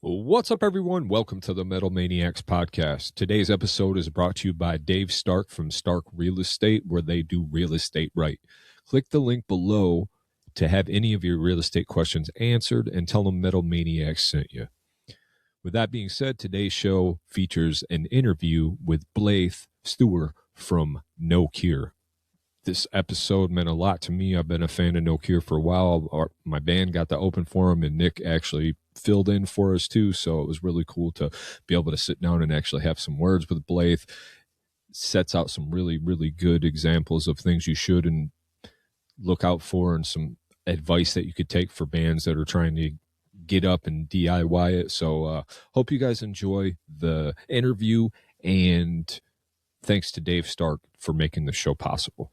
What's up, everyone? Welcome to the Metal Maniacs Podcast. Today's episode is brought to you by Dave Stark from Stark Real Estate, where they do real estate right. Click the link below to have any of your real estate questions answered and tell them Metal Maniacs sent you. With that being said, today's show features an interview with Blaythe Steuer from No Cure. This episode meant a lot to me. I've been a fan of No Cure for a while. My band got to open for him, and Nick actually filled in for us too. So it was really cool to be able to sit down and actually have some words with Blaythe. Sets out some really, really good examples of things you should and look out for, and some advice that you could take for bands that are trying to get up and DIY it. So hope you guys enjoy the interview, and thanks to Dave Stark for making the show possible.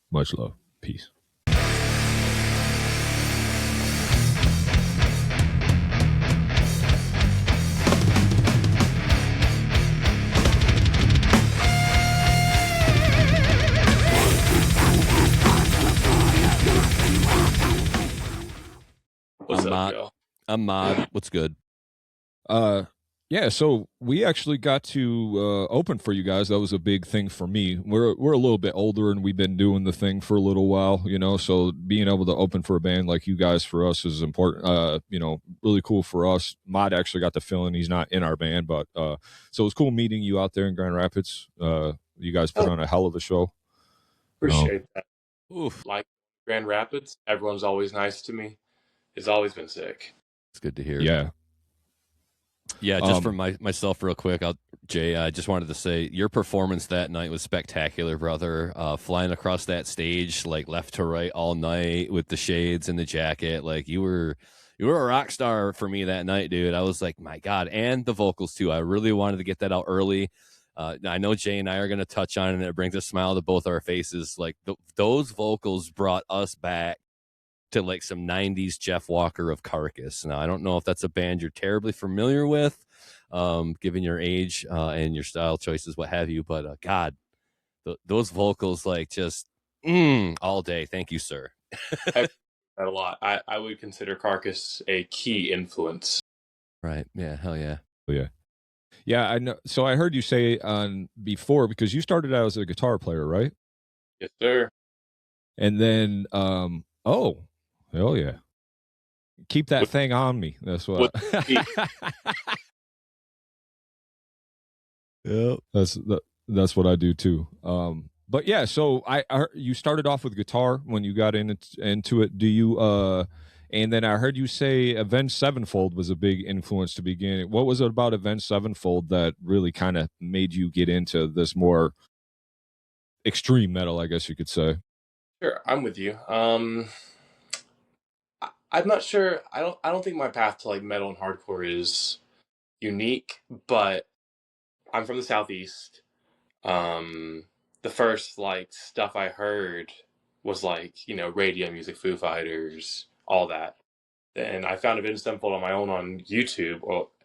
Much love. Peace. What's up, Joe? I'm Modd. What's good? Yeah, so we actually got to open for you guys. That was a big thing for me. We're a little bit older, and we've been doing the thing for a little while, so being able to open for a band like you guys for us is important. Really cool for us. Modd actually got to fill in. He's not in our band, but so it was cool meeting you out there in Grand Rapids. You guys put on a hell of a show. Appreciate that. Oof. Like Grand Rapids, everyone's always nice to me. It's always been sick. It's good to hear. Yeah, just for myself real quick, Jay, I just wanted to say your performance that night was spectacular, brother. Flying across that stage, like left to right all night with the shades and the jacket. Like you were a rock star for me that night, dude. I was like, my God. And the vocals too. I really wanted to get that out early. I know Jay and I are going to touch on it, and it brings a smile to both our faces. Like those vocals brought us back to like some 90s Jeff Walker of Carcass. Now, I don't know if that's a band you're terribly familiar with, given your age and your style choices, what have you. But God, those vocals, like just all day. Thank you, sir. I've heard a lot. I would consider Carcass a key influence. Right. Yeah. Hell yeah. Oh, yeah. Yeah, I know. So I heard you say on before, because you started out as a guitar player, right? Yes, sir. And then, hell yeah. Keep that thing on me. That's what. Yeah, that's what I do too. But yeah, so I you started off with guitar when you got into it. Do you and then I heard you say Avenged Sevenfold was a big influence to begin. What was it about Avenged Sevenfold that really kind of made you get into this more extreme metal, I guess you could say? Sure, I'm with you. I'm not sure. I don't think my path to like metal and hardcore is unique, but I'm from the Southeast. The first like stuff I heard was like, radio music, Foo Fighters, all that. And I found Avenged Sevenfold on my own on YouTube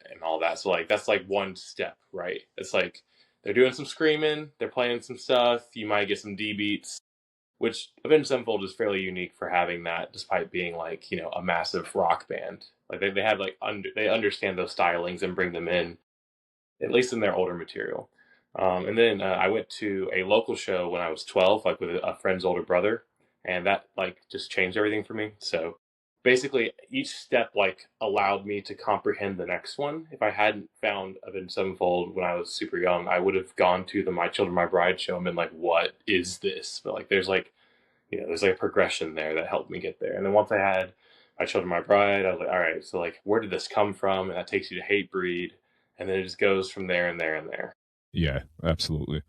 and all that. So like that's like one step, right? It's like they're doing some screaming, they're playing some stuff, you might get some D beats, which Avenged Sevenfold is fairly unique for having that, despite being like, a massive rock band. Like they have like they understand those stylings and bring them in, at least in their older material. And then I went to a local show when I was 12, like with a friend's older brother, and that like just changed everything for me. So basically each step like allowed me to comprehend the next one. If I hadn't found Avenged Sevenfold when I was super young, I would have gone to the My Children, My Bride show and been like, what is this? But like there's like a progression there that helped me get there. And then once I had My Children, My Bride, I was like, all right, so like where did this come from? And that takes you to Hatebreed, and then it just goes from there and there and there. Yeah, absolutely.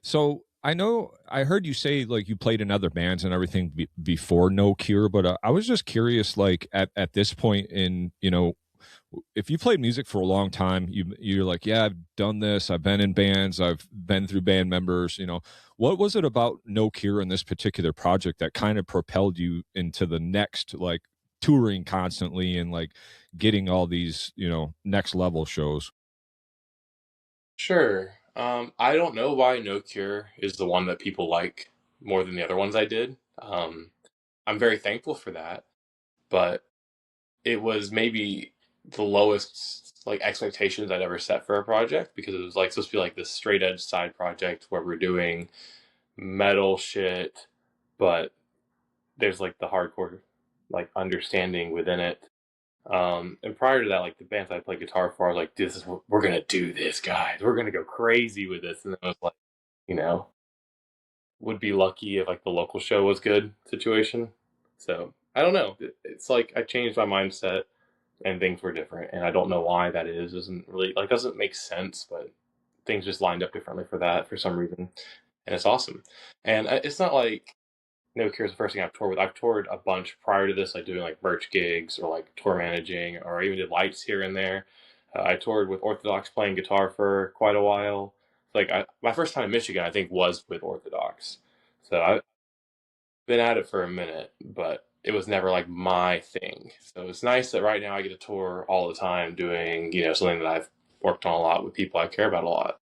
So I heard you say like you played in other bands and everything before No Cure, but I was just curious, like at this point in, if you played music for a long time, you're like, yeah, I've done this. I've been in bands. I've been through band members, what was it about No Cure in this particular project that kind of propelled you into the next, like touring constantly and like getting all these, next level shows? Sure. I don't know why No Cure is the one that people like more than the other ones I did. I'm very thankful for that, but it was maybe the lowest like expectations I'd ever set for a project, because it was like supposed to be like this straight edge side project where we're doing metal shit, but there's like the hardcore like understanding within it. And prior to that, like the bands I played guitar for, I was like, this is what we're gonna do, this guys, we're gonna go crazy with this. And then I was like, you know, would be lucky if like the local show was good situation. So I don't know. It's like I changed my mindset and things were different, and I don't know why that is. Doesn't really like doesn't make sense, but things just lined up differently for that for some reason, and it's awesome. And it's not like No Cure is the first thing I've toured with. I've toured a bunch prior to this, like doing like merch gigs or like tour managing, or I even did lights here and there. I toured with Orthodox playing guitar for quite a while. Like my first time in Michigan, I think, was with Orthodox. So I've been at it for a minute, but it was never like my thing. So it's nice that right now I get to tour all the time doing, you know, something that I've worked on a lot with people I care about a lot.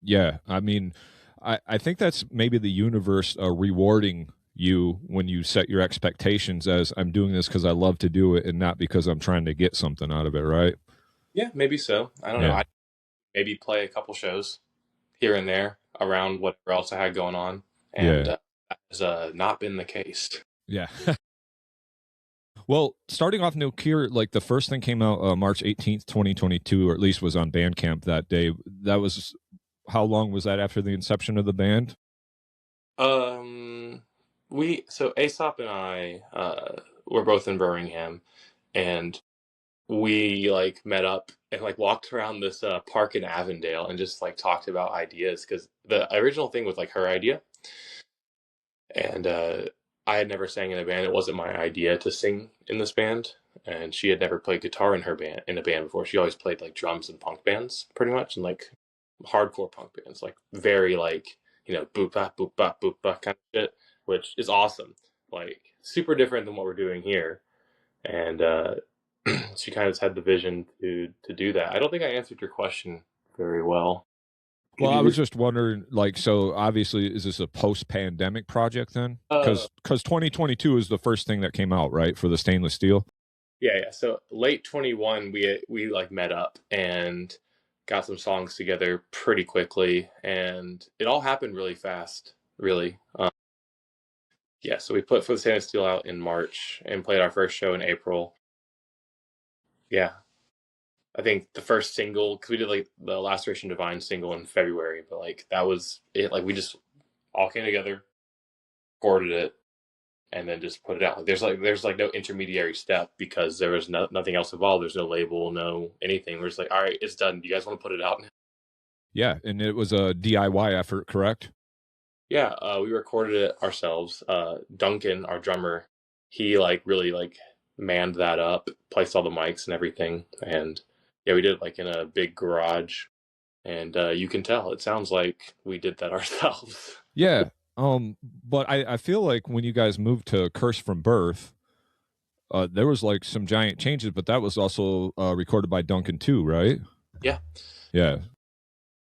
Yeah, I mean, I think that's maybe the universe rewarding you when you set your expectations as I'm doing this because I love to do it and not because I'm trying to get something out of it, right? Yeah, maybe so. I don't know. I maybe play a couple shows here and there around whatever else I had going on. And that has not been the case. Yeah. Well, starting off No Cure, like the first thing came out March 18th, 2022, or at least was on Bandcamp that day. That was, how long was that after the inception of the band? So Aesop and I were both in Birmingham, and we like met up and like walked around this park in Avondale and just like talked about ideas, because the original thing was like her idea, and I had never sang in a band. It wasn't my idea to sing in this band, and she had never played guitar in a band before. She always played like drums in punk bands, pretty much, and like hardcore punk bands, like very like, you know, boop bop kind of shit, which is awesome. Like super different than what we're doing here, and she kind of had the vision to do that. I don't think I answered your question very well. Well, I was just wondering, like, so obviously, is this a post-pandemic project then? Because 2022 is the first thing that came out, right, for the stainless steel? Yeah. So late 21, we like met up and got some songs together pretty quickly, and it all happened really fast, really. Yeah, so we put For the Stainless Steel out in March and played our first show in April. Yeah, I think the first single, because we did like the Laceration Divine single in February, but like that was it. Like we just all came together, recorded it, and then just put it out. Like there's like no intermediary step, because there was nothing else involved. There's no label, no anything. We're just like, all right, it's done. Do you guys want to put it out now? Yeah, and it was a DIY effort, correct? Yeah, we recorded it ourselves. Duncan, our drummer, he like really like manned that up, placed all the mics and everything, and yeah, we did it like in a big garage, and you can tell it sounds like we did that ourselves. Yeah, but I feel like when you guys moved to Curse from Birth, there was like some giant changes, but that was also recorded by Duncan too, right? Yeah.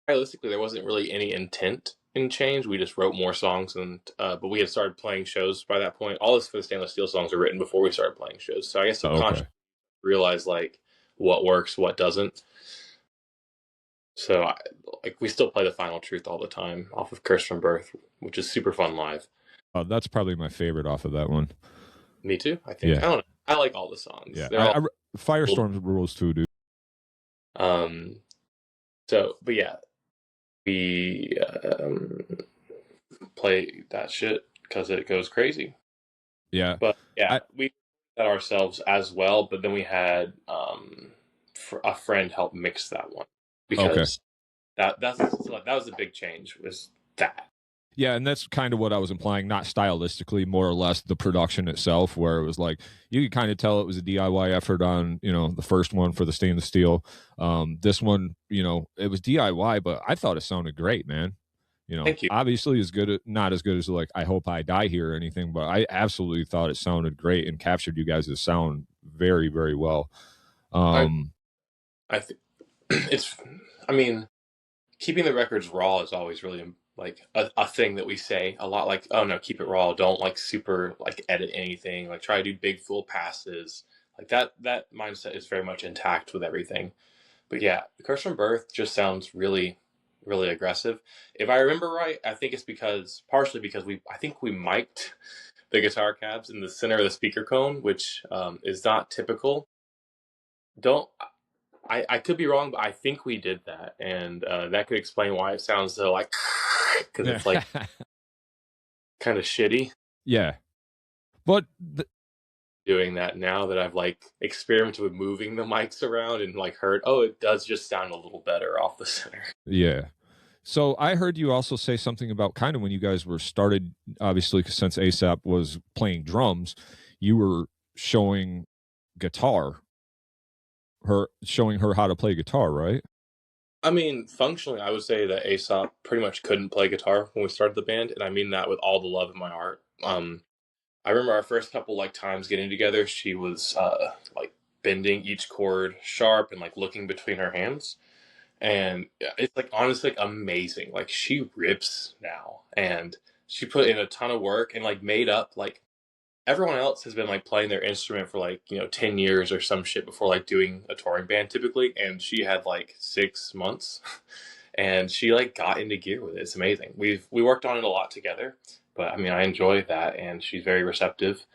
Realistically, there wasn't really any intent in change. We just wrote more songs, and but we had started playing shows by that point. All this For the Stainless Steel songs were written before we started playing shows, so I guess subconsciously realized like what works, what doesn't. So like we still play The Final Truth all the time off of Curse from Birth, which is super fun live. That's probably my favorite off of that one. Me too, I think. Yeah. I don't know. I like all the songs. Yeah, Firestorm rules too, dude. So, but yeah, we play that shit because it goes crazy. Yeah. But yeah, we did that ourselves as well, but then we had a friend help mix that one, because that was a big change, was that. Yeah, and that's kind of what I was implying, not stylistically, more or less the production itself, where it was like you could kind of tell it was a DIY effort on, you know, the first one For the Stainless Steel. This one, you know, it was DIY, but I thought it sounded great, man. You know, Thank you. Obviously not as good as like I Hope I Die Here or anything, but I absolutely thought it sounded great and captured you guys' sound very, very well. I think it's, I mean, keeping the records raw is always really like a thing that we say a lot, like, oh no, keep it raw, don't like super like edit anything, like try to do big full passes, Like that mindset is very much intact with everything. But yeah, the Curse from Birth just sounds really, really aggressive. If I remember right, I think it's partially because I think we mic'd the guitar cabs in the center of the speaker cone, which is not typical. I could be wrong, but I think we did that, and that could explain why it sounds so like, because it's like kind of shitty. Yeah, but doing that now that I've like experimented with moving the mics around and like heard, oh, it does just sound a little better off the center. yeah. So I heard you also say something about kind of when you guys were started, obviously, since ASAP was playing drums, you were showing showing her how to play guitar, right? I mean, functionally, I would say that Aesop pretty much couldn't play guitar when we started the band, and I mean that with all the love in my heart. I remember our first couple like times getting together, she was like bending each chord sharp and like looking between her hands. And it's like honestly like amazing. Like she rips now, and she put in a ton of work and like made up. Like everyone else has been like playing their instrument for like 10 years or some shit before like doing a touring band typically, and she had like 6 months, and she like got into gear with it. It's amazing. We worked on it a lot together, but I mean I enjoy that, and she's very receptive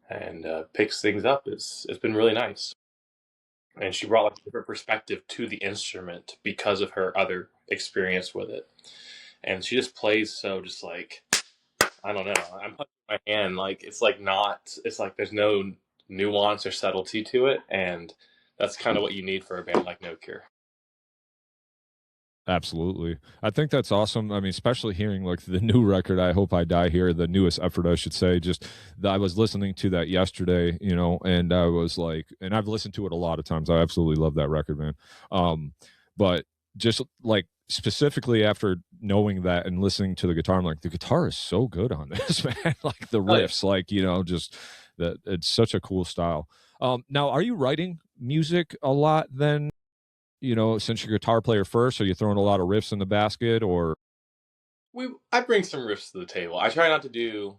and picks things up. It's been really nice. And she brought like a different perspective to the instrument because of her other experience with it. And she just plays so just like, I don't know. I'm putting my hand like it's like not. It's like there's no nuance or subtlety to it, and that's kind of what you need for a band like No Cure. Absolutely. I think that's awesome. I mean, especially hearing like the new record, I Hope I Die Here, the newest effort, I should say. I was listening to that yesterday, and I was like, and I've listened to it a lot of times. I absolutely love that record, man. But just like specifically after knowing that and listening to the guitar, I'm like, the guitar is so good on this, man. Like the riffs, like, just that it's such a cool style. Now, are you writing music a lot then? Since you're a guitar player first, are you throwing a lot of riffs in the basket, or? I bring some riffs to the table. I try not to do,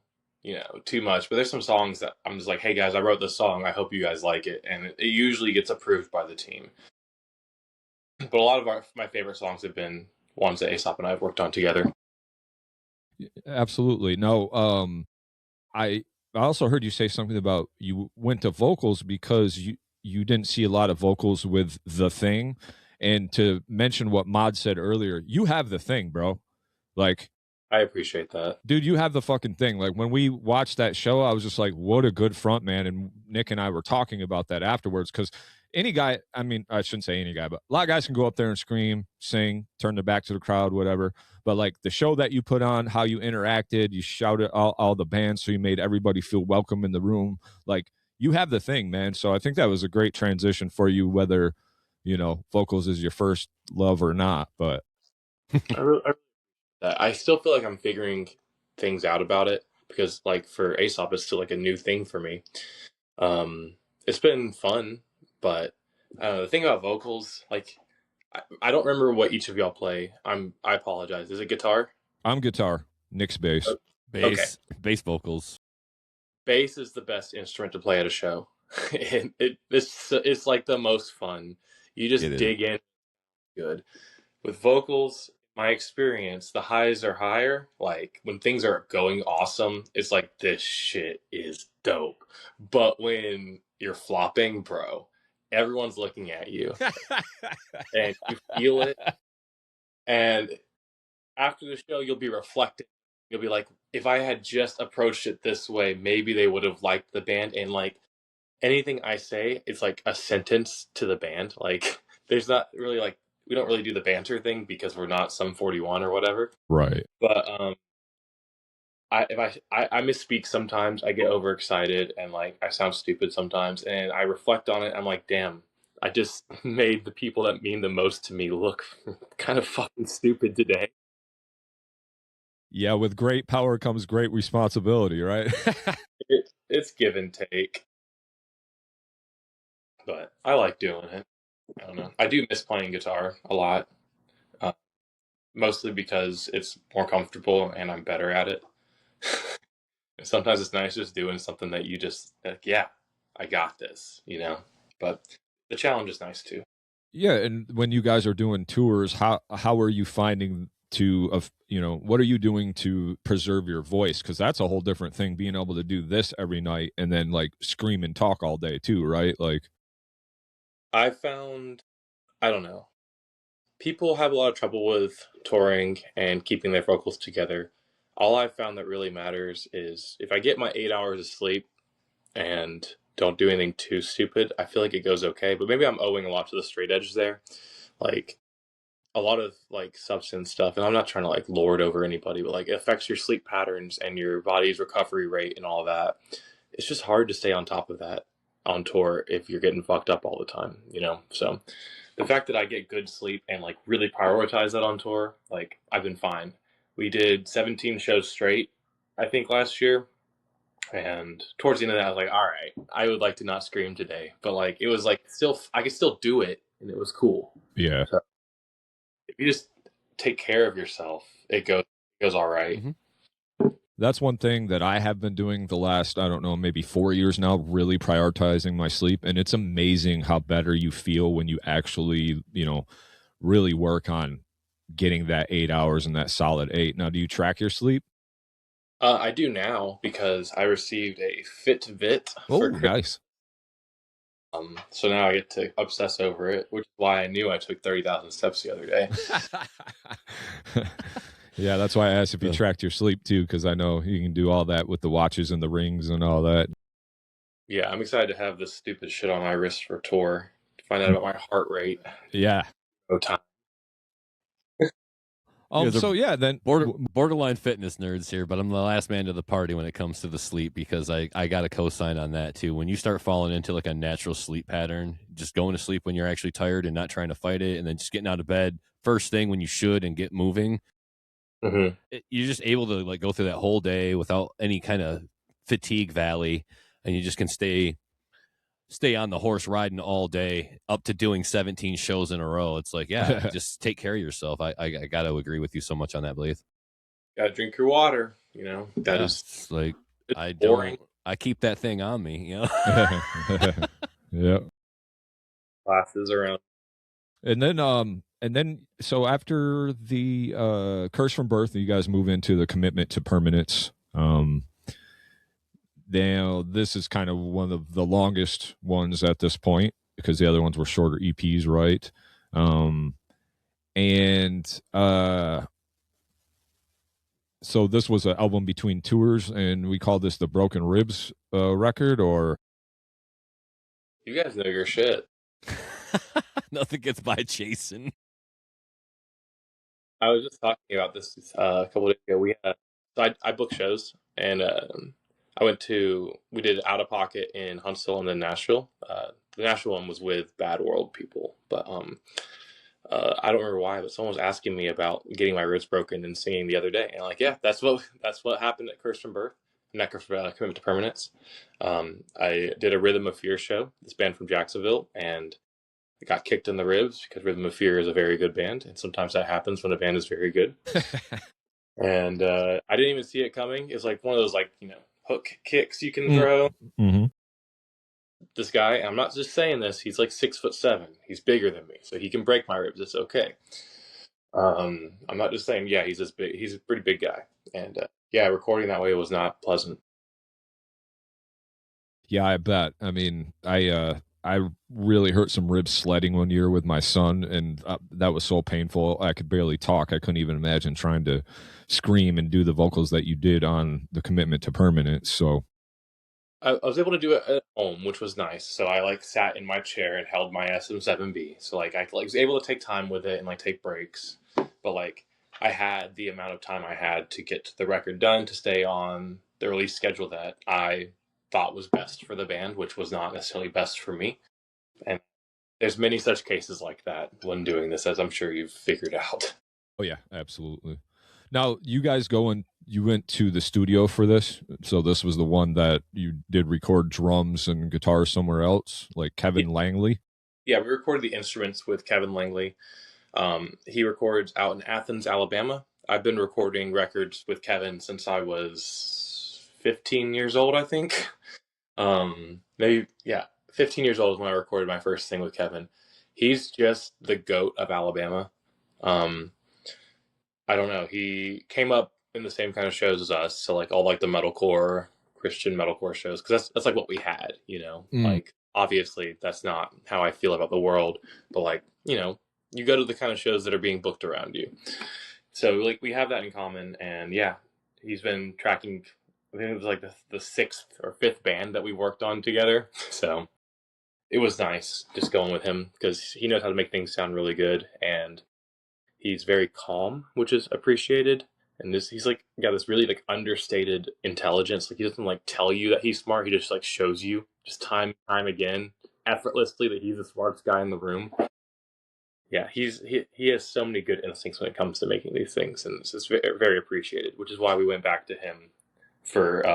too much, but there's some songs that I'm just like, hey guys, I wrote this song. I hope you guys like it. And it usually gets approved by the team. But a lot of my favorite songs have been ones that Aesop and I have worked on together. Absolutely. No, I also heard you say something about you went to vocals because you didn't see a lot of vocals with The Thing. And to mention what Mod said earlier, you have the thing, bro. Like, I appreciate that. Dude, you have the fucking thing. Like when we watched that show, I was just like, what a good front man. And Nick and I were talking about that afterwards, because any guy, I mean, I shouldn't say any guy, but a lot of guys can go up there and scream, sing, turn their back to the crowd, whatever. But like the show that you put on, how you interacted, you shouted all the bands, so you made everybody feel welcome in the room. Like you have the thing, man. So I think that was a great transition for you, whether, vocals is your first love or not. But I still feel like I'm figuring things out about it, because like for Aesop, it's still like a new thing for me. It's been fun, but the thing about vocals, like I don't remember what each of y'all play. I apologize. Is it guitar? I'm guitar. Nick's bass. Bass vocals. Bass is the best instrument to play at a show. And it's like the most fun. You just dig in good. With vocals, my experience, the highs are higher. Like when things are going awesome, it's like this shit is dope. But when you're flopping, bro, everyone's looking at you and you feel it. And after the show, you'll be reflecting. You'll be like, if I had just approached it this way, maybe they would have liked the band. And like anything I say, it's like a sentence to the band. Like there's not really like, we don't really do the banter thing because we're not Sum 41 or whatever. Right. But I misspeak sometimes. I get overexcited and like I sound stupid sometimes, and I reflect on it. I'm like, damn, I just made the people that mean the most to me look kind of fucking stupid today. Yeah, with great power comes great responsibility, right? It's give and take. But I like doing it. I don't know. I do miss playing guitar a lot. Mostly because it's more comfortable and I'm better at it. Sometimes it's nice just doing something that you just like, yeah, I got this, but the challenge is nice too. Yeah, and when you guys are doing tours, how are you finding what are you doing to preserve your voice? Because that's a whole different thing, being able to do this every night and then like scream and talk all day too, right? Like, I found, I don't know, people have a lot of trouble with touring and keeping their vocals together. All I've found that really matters is if I get my 8 hours of sleep and don't do anything too stupid, I feel like it goes okay. But maybe I'm owing a lot to the straight edge there. Like a lot of like substance stuff, and I'm not trying to like lord over anybody, but like it affects your sleep patterns and your body's recovery rate and all that. It's just hard to stay on top of that on tour if you're getting fucked up all the time, So the fact that I get good sleep and like really prioritize that on tour, like I've been fine. We did 17 shows straight, I think, last year. And towards the end of that, I was like, all right, I would like to not scream today. But like, it was like still, I could still do it. And it was cool. yeah. So if you just take care of yourself, it goes all right. Mm-hmm. That's one thing that I have been doing the last, I don't know, maybe 4 years now, really prioritizing my sleep. And it's amazing how better you feel when you actually, really work on getting that 8 hours and that solid 8. Now, do you track your sleep? I do now because I received a Fitbit. Oh, nice. So now I get to obsess over it, which is why I knew I took 30,000 steps the other day. Yeah, that's why I asked if you tracked your sleep too, because I know you can do all that with the watches and the rings and all that. Yeah, I'm excited to have this stupid shit on my wrist for tour, to find out about my heart rate. Yeah. No time. Then borderline fitness nerds here, but I'm the last man to the party when it comes to the sleep, because I got a cosign on that too. When you start falling into like a natural sleep pattern, just going to sleep when you're actually tired and not trying to fight it, and then just getting out of bed first thing when you should and get moving, you're just able to like go through that whole day without any kind of fatigue valley, and you just can stay on the horse riding all day up to doing 17 shows in a row. It's like, yeah, just take care of yourself. I got to agree with you so much on that, Blaythe. Gotta drink your water, that is like, boring. I keep that thing on me, Yeah. Classes around. And then so after the Curse from Birth, you guys move into the Commitment to Permanence. Now, this is kind of one of the longest ones at this point, because the other ones were shorter EPs, right? So this was an album between tours, and we call this the Broken Ribs record, or? You guys know your shit. Nothing gets by Jason. I was just talking about this a couple of days ago. I book shows, and we did Out of Pocket in Huntsville and then Nashville. The Nashville one was with Bad World people, but I don't remember why, but someone was asking me about getting my ribs broken and singing the other day, and I'm like, yeah, that's what happened at Curse from Birth, not Commitment to Permanence. I did a Rhythm of Fear show, this band from Jacksonville, and I got kicked in the ribs because Rhythm of Fear is a very good band, and sometimes that happens when a band is very good. And I didn't even see it coming. It's like one of those hook kicks you can throw. Mm-hmm. This guy, and I'm not just saying this, he's like 6'7". He's bigger than me, so he can break my ribs. It's okay. I'm not just saying, yeah, he's this big. He's a pretty big guy, and recording that way was not pleasant. Yeah, I bet. I mean, I really hurt some ribs sledding one year with my son, and that was so painful. I could barely talk. I couldn't even imagine trying to scream and do the vocals that you did on the Commitment to Permanence. So I was able to do it at home, which was nice. So I sat in my chair and held my SM7B. So I was able to take time with it and take breaks. But I had the amount of time I had to get the record done, to stay on the release schedule that I thought was best for the band, which was not necessarily best for me. And there's many such cases like that when doing this, as I'm sure you've figured out. Oh yeah, absolutely. Now, you guys you went to the studio for this, so this was the one that you did record drums and guitars somewhere else, like Kevin Langley? Yeah, we recorded the instruments with Kevin Langley. He records out in Athens, Alabama. I've been recording records with Kevin since I was 15 years old, I think. Maybe, yeah, 15 years old is when I recorded my first thing with Kevin. He's just the GOAT of Alabama. Um, I don't know. He came up in the same kind of shows as us, so like all like the metalcore, Christian metalcore shows, because that's like what we had, you know. Like obviously that's not how I feel about the world, but like you know, you go to the kind of shows that are being booked around you. So like we have that in common, and yeah, he's been tracking. I think it was like the sixth or fifth band that we worked on together. So it was nice just going with him because he knows how to make things sound really good, and he's very calm, which is appreciated. And he's like got this really like understated intelligence. Like he doesn't like tell you that he's smart. He just like shows you just time and time again, effortlessly, that he's the smartest guy in the room. Yeah, he has so many good instincts when it comes to making these things, and it's very, very appreciated. Which is why we went back to him for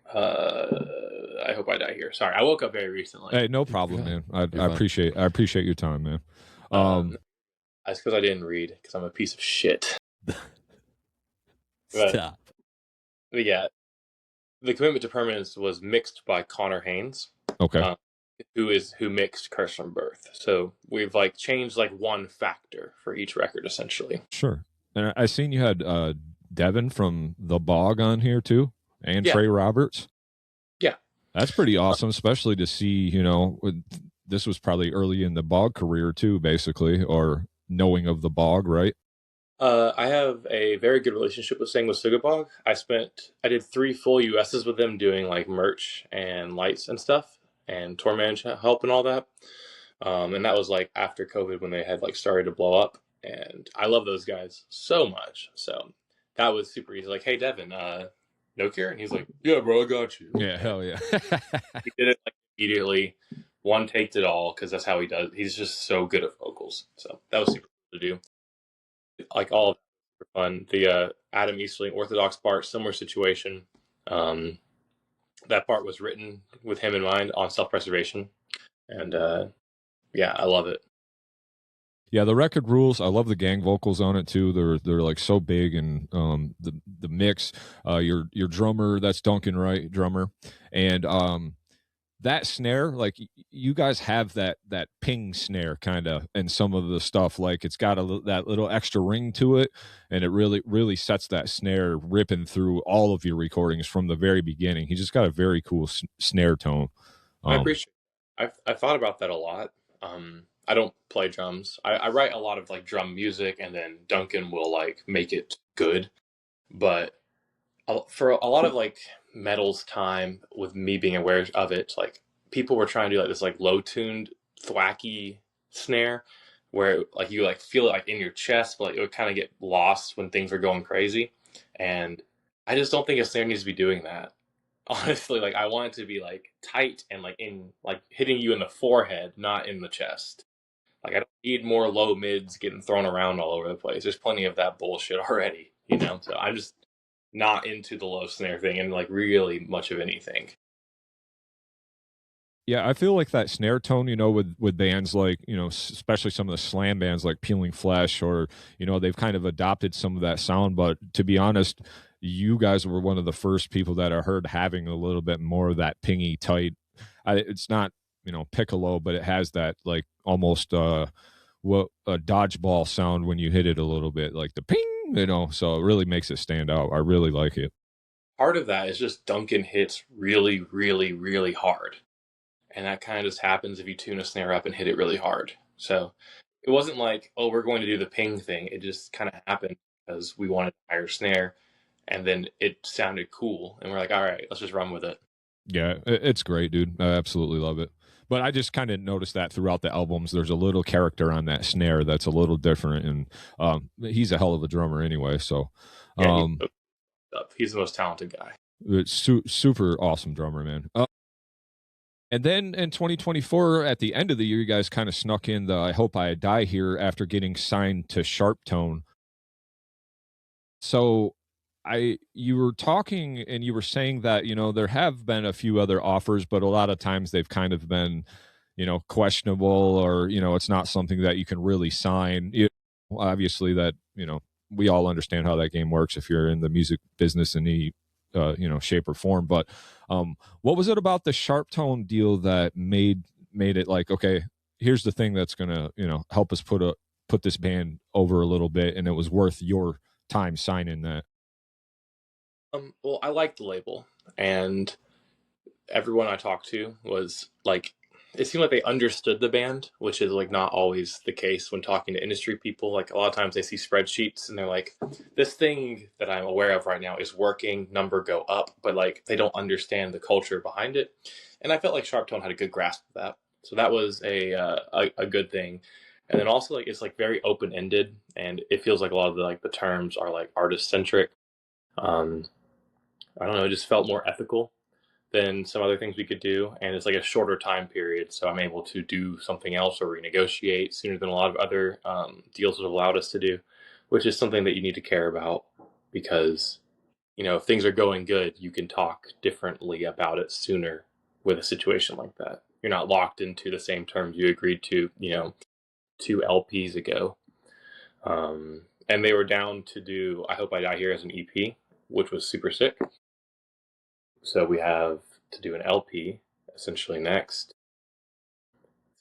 I hope I die here. Sorry, I woke up very recently. Hey, no problem, man. I appreciate your time, man. That's because I didn't read, because I'm a piece of shit. Stop. But yeah, the Commitment to Permanence was mixed by Connor Haynes. Okay. Who mixed Curse from Birth. So we've like changed like one factor for each record essentially. Sure. And I seen you had Devin from The Bog on here too, and Trey Roberts. Yeah. That's pretty awesome, especially to see, you know, this was probably early in the Bog career too, basically, or knowing of the Bog, right? I have a very good relationship with Sang with Sugabog. I did 3 full USs with them doing like merch and lights and stuff and tour management help and all that. And that was like after COVID when they had like started to blow up. And I love those guys so much. So that was super easy. Like, hey, Devin, no cure? And he's like, yeah, bro, I got you. Yeah, hell yeah. He did it like immediately. One taked it all because that's how he does. He's just so good at vocals. So that was super cool to do. Like all of that was fun. The Adam Easterling Orthodox part, similar situation. That part was written with him in mind on self-preservation. And yeah, I love it. Yeah, the record rules. I love the gang vocals on it too. They're like so big, and the mix. Your drummer, that's Duncan, right? Drummer, and that snare, like you guys have that ping snare kind of, and some of the stuff, like it's got that little extra ring to it, and it really sets that snare ripping through all of your recordings from the very beginning. He just got a very cool snare tone. I appreciate it. I thought about that a lot. I don't play drums. I write a lot of like drum music, and then Duncan will like make it good. But for a lot of like metal's time, with me being aware of it, like people were trying to do like this like low tuned thwacky snare where like you like feel it like in your chest, but like it would kind of get lost when things are going crazy. And I just don't think a snare needs to be doing that. Honestly, like I want it to be like tight and like in like hitting you in the forehead, not in the chest. Like I don't need more low mids getting thrown around all over the place. There's plenty of that bullshit already, you know. So I'm just not into the low snare thing and like really much of anything. Yeah, I feel like that snare tone, you know, with bands like, you know, especially some of the slam bands like Peeling Flesh, or, you know, they've kind of adopted some of that sound. But to be honest, you guys were one of the first people that I heard having a little bit more of that pingy tight. It's not, you know, piccolo, but it has that like almost a dodgeball sound when you hit it a little bit, like the ping, you know, so it really makes it stand out. I really like it. Part of that is just Duncan hits really, really, really hard. And that kind of just happens if you tune a snare up and hit it really hard. So it wasn't like, oh, we're going to do the ping thing. It just kind of happened because we wanted a higher snare, and then it sounded cool. And we're like, all right, let's just run with it. Yeah, it's great, dude. I absolutely love it. But I just kind of noticed that throughout the albums, there's a little character on that snare that's a little different. And he's a hell of a drummer anyway. So he's the most talented guy. It's super awesome drummer, man. And then in 2024, at the end of the year, you guys kind of snuck in the I Hope I Die Here after getting signed to SharpTone. So you were talking and you were saying that, you know, there have been a few other offers, but a lot of times they've kind of been, you know, questionable, or, you know, it's not something that you can really sign. Obviously that, you know, we all understand how that game works if you're in the music business and shape or form. But what was it about the SharpTone deal that made it like, okay, here's the thing that's gonna help us put this band over a little bit, and it was worth your time signing that? Well, I liked the label, and everyone I talked to was like, it seemed like they understood the band, which is like not always the case when talking to industry people. Like a lot of times they see spreadsheets and they're like, this thing that I'm aware of right now is working, number go up, but like they don't understand the culture behind it. And I felt like SharpTone had a good grasp of that. So that was a good thing. And then also like it's like very open ended, and it feels like a lot of the terms are like artist centric. I don't know, it just felt more ethical than some other things we could do, and it's like a shorter time period, so I'm able to do something else or renegotiate sooner than a lot of other deals have allowed us to do, which is something that you need to care about, because if things are going good, you can talk differently about it sooner with a situation like that. You're not locked into the same terms you agreed to 2 LPs ago. And they were down to do I Hope I Die Here as an EP, which was super sick. So we have to do an LP essentially next.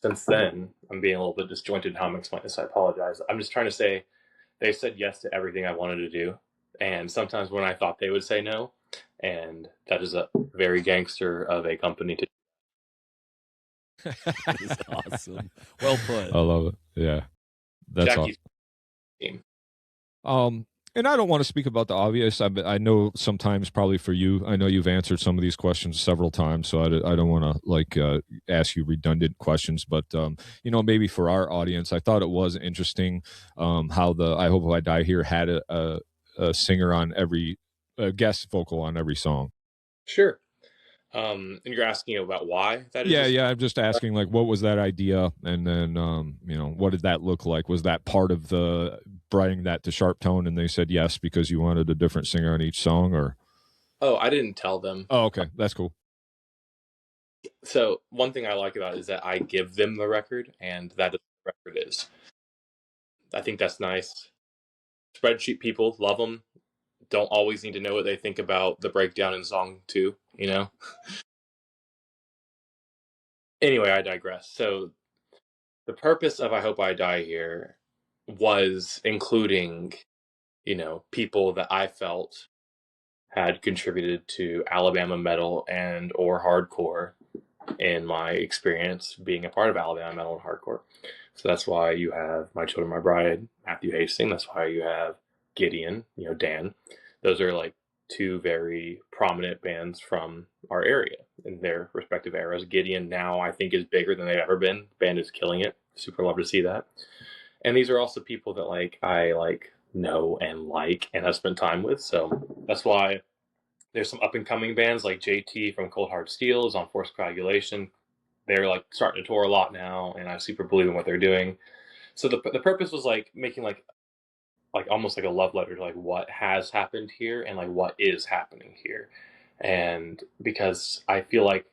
Since then, I'm being a little bit disjointed in how I'm explaining this. I apologize. I'm just trying to say they said yes to everything I wanted to do. And sometimes when I thought they would say no, and that is a very gangster of a company to do. That is awesome. Well put. I love it. Yeah. That's Jackie's awesome. And I don't want to speak about the obvious. I know sometimes, probably for you, I know you've answered some of these questions several times, so I don't want to ask you redundant questions. But maybe for our audience, I thought it was interesting how the I Hope I Die Here had a singer on every guest vocal on every song. Sure. And you're asking about why that is? Yeah. I'm just asking, like, what was that idea? And then, what did that look like? Was that part of the bringing that to SharpTone and they said yes because you wanted a different singer on each song, or? Oh, I didn't tell them. Oh, okay. That's cool. So one thing I like about it is that I give them the record, and that is what the record is. I think that's nice. Spreadsheet people love them. Don't always need to know what they think about the breakdown in song 2, Anyway, I digress. So the purpose of I Hope I Die Here was including, people that I felt had contributed to Alabama metal and or hardcore in my experience being a part of Alabama metal and hardcore. So that's why you have My Children, My Bride, Matthew Hastings. That's why you have Gideon, Dan. Those are like 2 very prominent bands from our area in their respective eras. Gideon now I think is bigger than they've ever been. The band is killing it. Super love to see that. And these are also people that I know and have spent time with. So that's why there's some up and coming bands like JT from Cold Hard Steel is on Forced Coagulation. They're starting to tour a lot now, and I super believe in what they're doing. So the purpose was making almost like a love letter to what has happened here and what is happening here. And because I feel like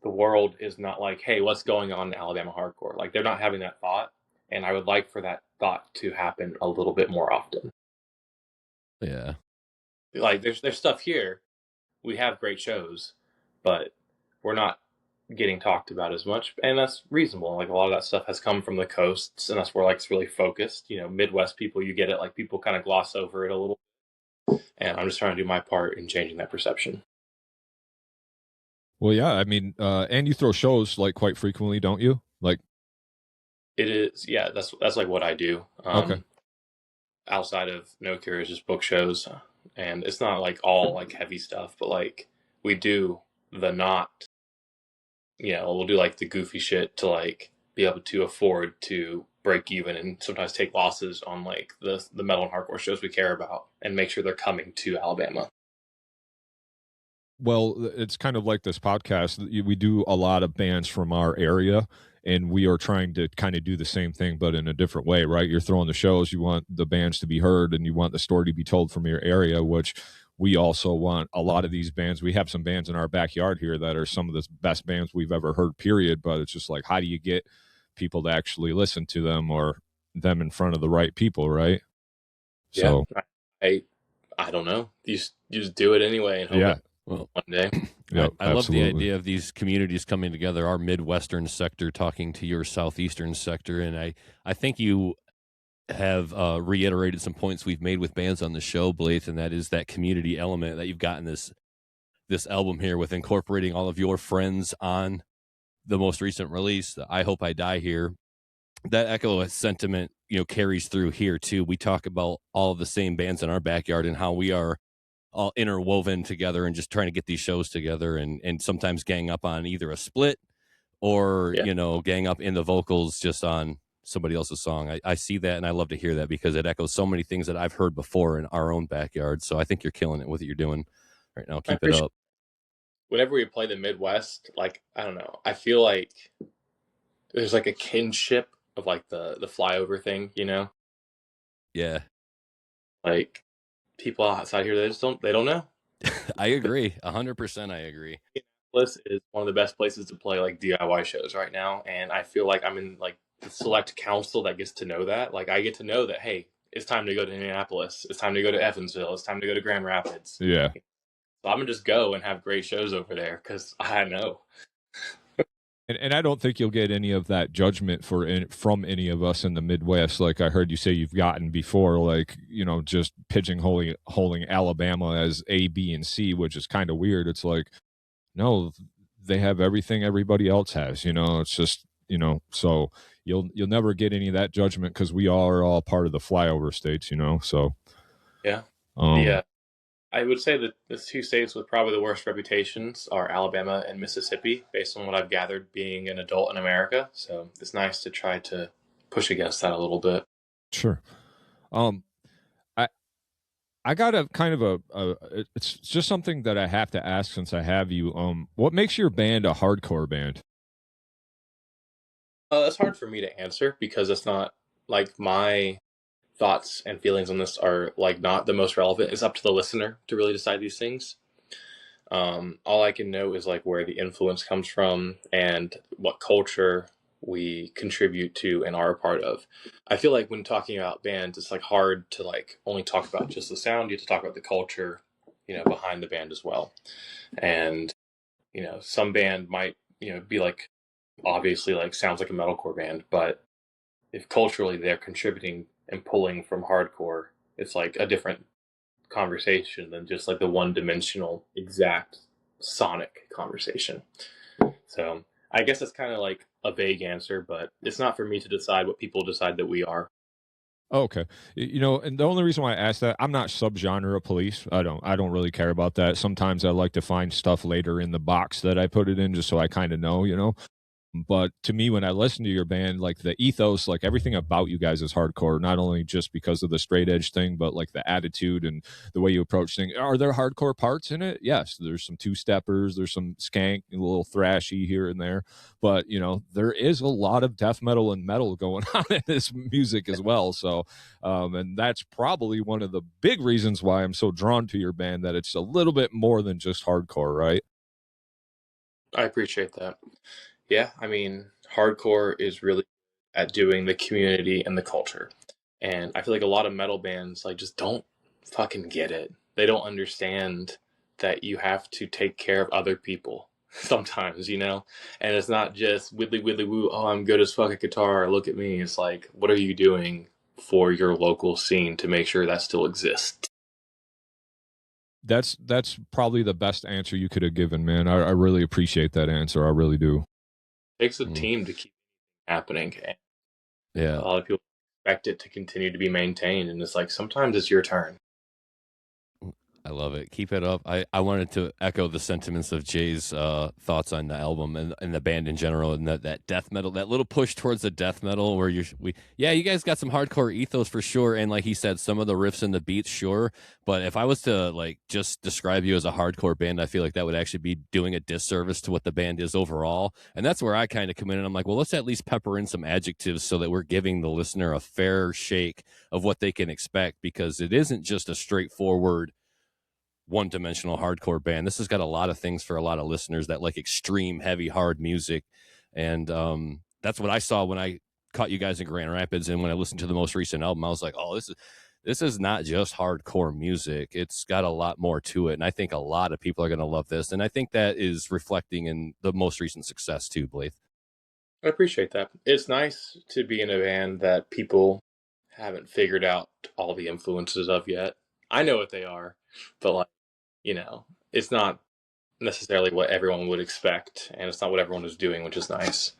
the world is not hey, what's going on in Alabama hardcore? They're not having that thought, and I would like for that thought to happen a little bit more often. Yeah. There's stuff here. We have great shows, but we're not getting talked about as much, and that's reasonable. A lot of that stuff has come from the coasts, and that's where it's really focused. Midwest people, you get it. People kind of gloss over it a little, and I'm just trying to do my part in changing that perception. Well, yeah, I mean, and you throw shows quite frequently, don't you? It is, yeah. That's what I do. Okay. Outside of No Cure is just book shows, and it's not all heavy stuff, but we do the not. We'll do the goofy shit to be able to afford to break even and sometimes take losses on the metal and hardcore shows we care about and make sure they're coming to Alabama. Well, it's kind of like this podcast. We do a lot of bands from our area, and we are trying to kind of do the same thing, but in a different way, right? You're throwing the shows, you want the bands to be heard, and you want the story to be told from your area, which we also want. A lot of these bands, we have some bands in our backyard here that are some of the best bands we've ever heard, period. But it's just how do you get people to actually listen to them or them in front of the right people, right? Yeah. So I don't know. You just do it anyway and hope Yeah. Well, one day. Yeah, I love the absolutely. idea of these communities coming together, our Midwestern sector talking to your Southeastern sector. And I think you have reiterated some points we've made with bands on the show, Blaythe, and that is that community element that you've got in this album here with incorporating all of your friends on the most recent release, the I Hope I Die Here. That echo of sentiment, carries through here too. We talk about all of the same bands in our backyard and how we are all interwoven together and just trying to get these shows together and sometimes gang up on either a split or, gang up in the vocals just on somebody else's song. I see that and I love to hear that because it echoes so many things that I've heard before in our own backyard. So I think you're killing it with what you're doing right now. Keep it up. Whenever we play the Midwest, like, I don't know, I feel like there's like a kinship of like the flyover thing, Yeah. Like people outside here, they don't know. I agree. 100% I agree. This is one of the best places to play like DIY shows right now, and I feel like I'm in like the select council that gets to know that. Like I get to know that, hey, it's time to go to Indianapolis, it's time to go to Evansville, it's time to go to Grand Rapids. Yeah. So I'm gonna just go and have great shows over there because I know. And I don't think you'll get any of that judgment from any of us in the Midwest. Like I heard you say you've gotten before, like, just pigeonholing Alabama as A, B, and C, which is kind of weird. It's like, no, they have everything everybody else has, it's just, so you'll never get any of that judgment because we are all part of the flyover states, so. Yeah. Yeah. I would say that the two states with probably the worst reputations are Alabama and Mississippi, based on what I've gathered being an adult in America. So it's nice to try to push against that a little bit. Sure. I got a kind of it's just something that I have to ask since I have you. What makes your band a hardcore band? That's hard for me to answer because it's not like my thoughts and feelings on this are like not the most relevant. It's up to the listener to really decide these things. All I can know is like where the influence comes from and what culture we contribute to and are a part of. I feel like when talking about bands, it's like hard to like only talk about just the sound. You have to talk about the culture, behind the band as well. And, some band might, be like, obviously like sounds like a metalcore band, but if culturally they're contributing and pulling from hardcore, it's like a different conversation than just like the one-dimensional exact sonic conversation. So I guess it's kind of like a vague answer, but it's not for me to decide what people decide that we are. Okay. And the only reason why I asked that, I'm not subgenre police. I don't really care about that. Sometimes I like to find stuff later in the box that I put it in just so I kind of know. But to me, when I listen to your band, like the ethos, like everything about you guys is hardcore, not only just because of the straight edge thing, but like the attitude and the way you approach things. Are there hardcore parts in it? Yes, there's some two-steppers, there's some skank, a little thrashy here and there. But, there is a lot of death metal and metal going on in this music as well. So, and that's probably one of the big reasons why I'm so drawn to your band, that it's a little bit more than just hardcore, right? I appreciate that. Yeah, I mean, hardcore is really at doing the community and the culture. And I feel like a lot of metal bands like just don't fucking get it. They don't understand that you have to take care of other people sometimes, And it's not just widdly widdly woo, oh, I'm good as fuck at guitar, look at me. It's like, what are you doing for your local scene to make sure that still exists? That's probably the best answer you could have given, man. I really appreciate that answer. I really do. Takes a team to keep happening. Yeah. A lot of people expect it to continue to be maintained, and it's like sometimes it's your turn. I love it. Keep it up. I wanted to echo the sentiments of Jay's thoughts on the album and the band in general, and that death metal, that little push towards the death metal where you guys got some hardcore ethos for sure, and like he said, some of the riffs and the beats, sure. But if I was to like just describe you as a hardcore band, I feel like that would actually be doing a disservice to what the band is overall, and that's where I kind of come in and I'm like, well, let's at least pepper in some adjectives so that we're giving the listener a fair shake of what they can expect, because it isn't just a straightforward one-dimensional hardcore band. This has got a lot of things for a lot of listeners that like extreme heavy hard music, and that's what I saw when I caught you guys in Grand Rapids, and when I listened to the most recent album I was like, oh, this is not just hardcore music. It's got a lot more to it. And I think a lot of people are going to love this. And I think that is reflecting in the most recent success too, Blaythe. I appreciate that. It's nice to be in a band that people haven't figured out all the influences of yet. I know what they are, but like, it's not necessarily what everyone would expect, and it's not what everyone is doing, which is nice.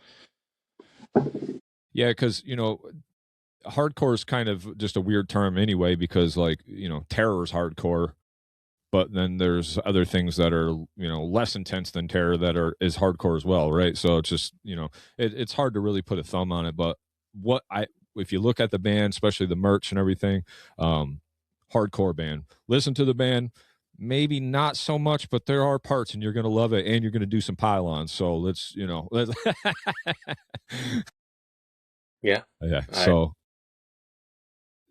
Yeah, because hardcore is kind of just a weird term anyway, because like terror is hardcore, but then there's other things that are less intense than terror is hardcore as well, right? So it's just it's hard to really put a thumb on it. But if you look at the band, especially the merch and everything, hardcore band, listen to the band. Maybe not so much, but there are parts, and you're gonna love it, and you're gonna do some pylons. So let's yeah.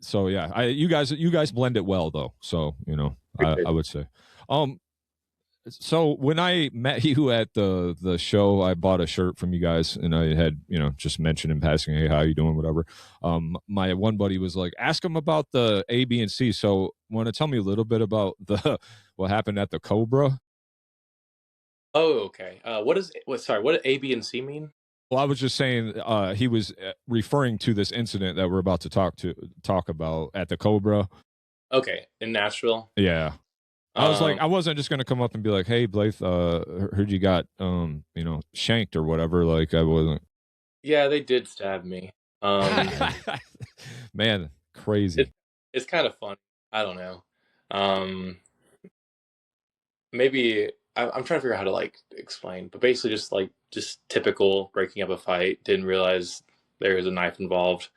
So yeah, you guys blend it well though. So I would say. So when I met you at the show, I bought a shirt from you guys, and I had just mentioned in passing, hey, how you doing, whatever. My one buddy was like, ask him about the A, B, and C. So want to tell me a little bit about what happened at the Cobra? Oh, okay. What did A, B, and C mean? Well, I was just saying he was referring to this incident that we're about to talk about at the Cobra. Okay, in Nashville. Yeah. I was like, I wasn't just gonna come up and be like, "Hey, Blaythe, heard you got shanked or whatever." Like, I wasn't. Yeah, they did stab me. Man, crazy. It's kind of fun. I don't know. Maybe I'm trying to figure out how to like explain, but basically just typical breaking up a fight. Didn't realize there was a knife involved.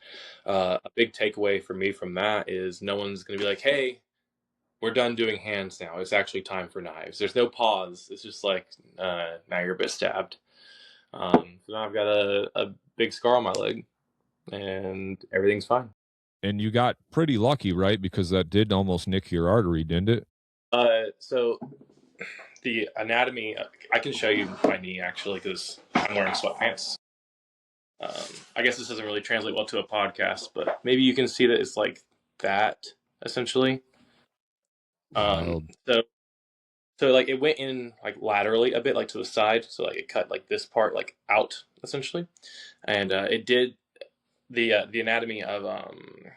A big takeaway for me from that is no one's gonna be like, "Hey, we're done doing hands now. It's actually time for knives." There's no pause. It's just like, now you're a bit stabbed. So now I've got a big scar on my leg, and everything's fine. And you got pretty lucky, right? Because that did almost nick your artery, didn't it? So the anatomy, I can show you my knee actually, because I'm wearing sweatpants. I guess this doesn't really translate well to a podcast, but maybe you can see that it's like that, essentially. So like it went in like laterally a bit, like to the side, so like it cut like this part like out essentially, and it did the anatomy of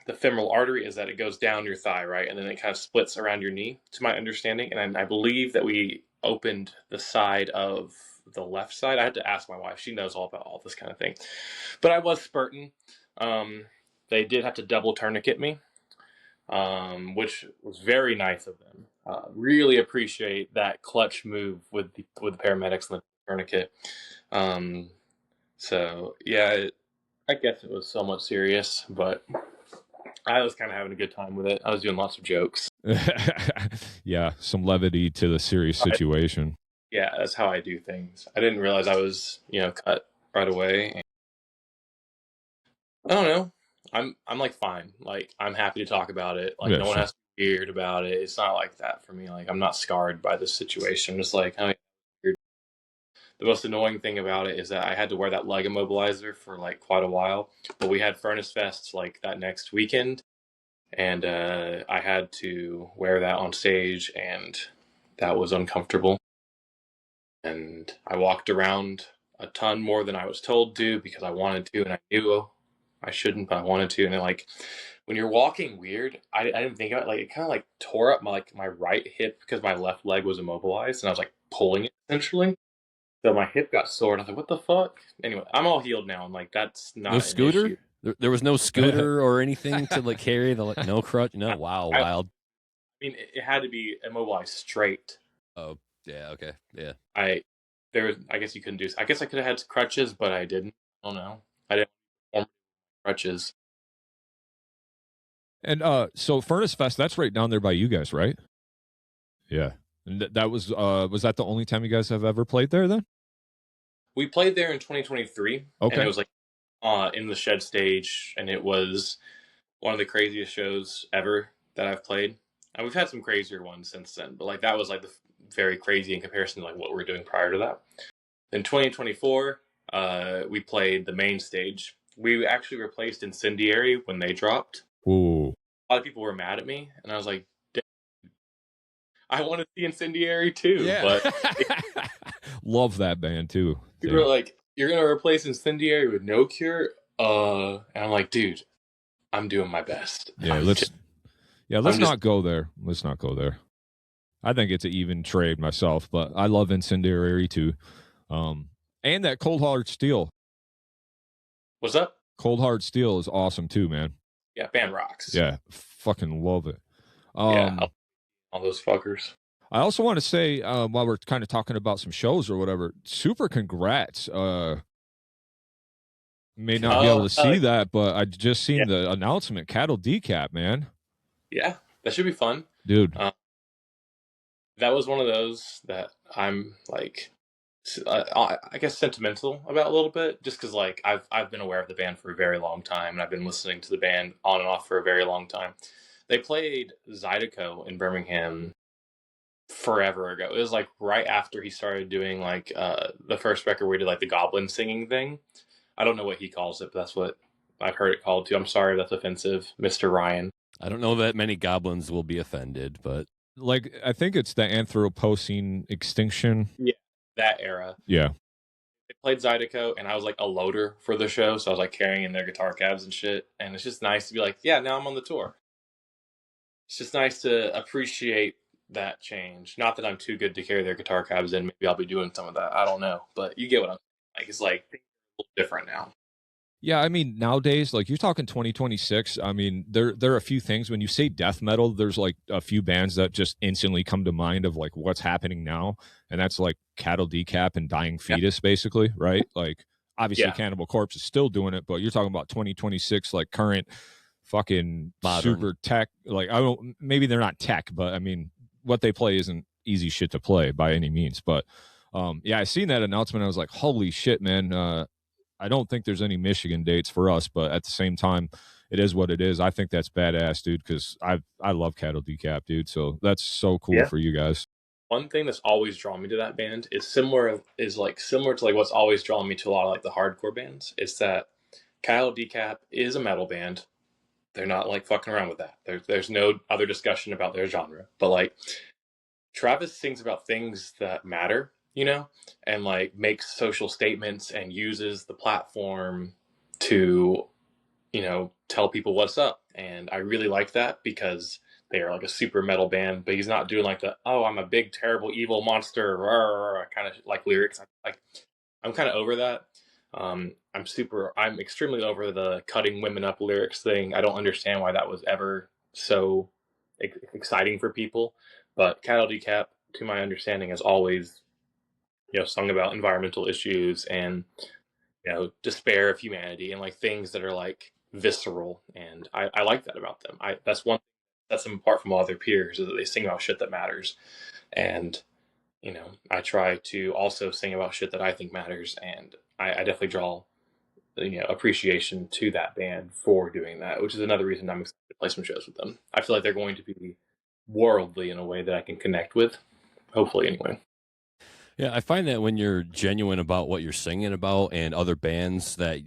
the femoral artery is that it goes down your thigh, right, and then it kind of splits around your knee, to my understanding, and I believe that we opened the side of the left side. I had to ask my wife; she knows all about all this kind of thing, but I was spurting. They did have to double tourniquet me, which was very nice of them. Really appreciate that clutch move with the paramedics and the tourniquet. So yeah, I guess it was somewhat serious, but I was kind of having a good time with it. I was doing lots of jokes. Yeah, some levity to the serious situation. Yeah, that's how I do things. I didn't realize I was, cut right away. I don't know. I'm like fine. Like I'm happy to talk about it. Like no one has to be weird about it. It's not like that for me. Like I'm not scarred by this situation. Just like weird. The most annoying thing about it is that I had to wear that leg immobilizer for like quite a while. But we had Furnace Fest like that next weekend, and I had to wear that on stage, and that was uncomfortable. And I walked around a ton more than I was told to because I wanted to, and I knew I shouldn't, but I wanted to. And then, like, when you're walking weird, I didn't think about it. Like, it kind of like tore up my right hip because my left leg was immobilized, and I was like pulling it essentially. So my hip got sore, and I was like, "What the fuck?" Anyway, I'm all healed now, and like that's not no an scooter. issue. There was no scooter or anything to like carry the no crutch. No, wow, wild. I mean, it had to be immobilized straight. Oh yeah, okay, yeah. I guess you couldn't do. I guess I could have had crutches, but I didn't. I don't know. I didn't perform crutches. And so Furnace Fest, that's right down there by you guys, right? Yeah. And that was that the only time you guys have ever played there then? We played there in 2023. Okay. And it was like in the Shed stage, and it was one of the craziest shows ever that I've played. And we've had some crazier ones since then, but like that was like the very crazy in comparison to like what we were doing prior to that. In 2024, we played the main stage. We actually replaced Incendiary when they dropped. Ooh. a lot of people were mad at me, and I was like, I want to see Incendiary too, but love that band too. people were like, you're gonna replace Incendiary with No Cure? And I'm like, dude, I'm doing my best. Let's not go there. Let's not go there. I think it's an even trade myself, but I love Incendiary too. And that Cold Hard Steel. What's up? Cold Hard Steel is awesome too, man. Yeah, band rocks. Yeah, fucking love it. Yeah, all those fuckers. I also want to say, while we're kind of talking about some shows or whatever, super congrats. May not be able to see that, but I just seen the announcement, Cattle Decap, man. Yeah, that should be fun. Dude. That was one of those that I'm like, I guess sentimental about a little bit, just because like I've been aware of the band for a very long time, and I've been listening to the band on and off for a very long time. They played Zydeco in Birmingham forever ago. It was like right after he started doing like the first record where he did like the goblin singing thing. I don't know what he calls it, but that's what I've heard it called too. I'm sorry if that's offensive, Mr. Ryan. I don't know that many goblins will be offended, but like I think it's the Anthropocene extinction. Yeah, that era. Yeah. They played Zydeco, and I was like a loader for the show, so I was like carrying in their guitar cabs and shit. And it's just nice to be like, yeah, now I'm on the tour. It's just nice to appreciate that change. Not that I'm too good to carry their guitar cabs in. Maybe I'll be doing some of that. I don't know, but you get what I'm saying. Like, it's like things are a little different now. Yeah, I mean, nowadays, like you're talking 2026, I mean, there are a few things when you say death metal, there's like a few bands that just instantly come to mind of like what's happening now. And that's like Cattle Decap and Dying Fetus, basically, right? Like obviously Cannibal Corpse is still doing it, but you're talking about 2026, like current fucking modern super tech. Like maybe they're not tech, but I mean, what they play isn't easy shit to play by any means. But I seen that announcement. I was like, holy shit, man. I don't think there's any Michigan dates for us, but at the same time, it is what it is. I think that's badass, dude, because I love Cattle Decap, dude. So that's so cool for you guys. One thing that's always drawn me to that band is similar to like what's always drawn me to a lot of like the hardcore bands. Is that Cattle Decap is a metal band. They're not like fucking around with that. There's no other discussion about their genre. But like Travis sings about things that matter, you know, and like makes social statements and uses the platform to, you know, tell people what's up. And I really like that because they are like a super metal band, but he's not doing like the, oh, I'm a big, terrible, evil monster, kind of like lyrics. I'm kind of over that. I'm extremely over the cutting women up lyrics thing. I don't understand why that was ever so exciting for people. But Cattle Decap, to my understanding, has always, you know, sung about environmental issues and, you know, despair of humanity and like things that are like visceral. And I like that about them. That's one thing that sets them apart from all their peers, is that they sing about shit that matters. And, you know, I try to also sing about shit that I think matters. And I definitely draw, you know, appreciation to that band for doing that, which is another reason I'm excited to play some shows with them. I feel like they're going to be worldly in a way that I can connect with, hopefully anyway. Yeah, I find that when you're genuine about what you're singing about and other bands, that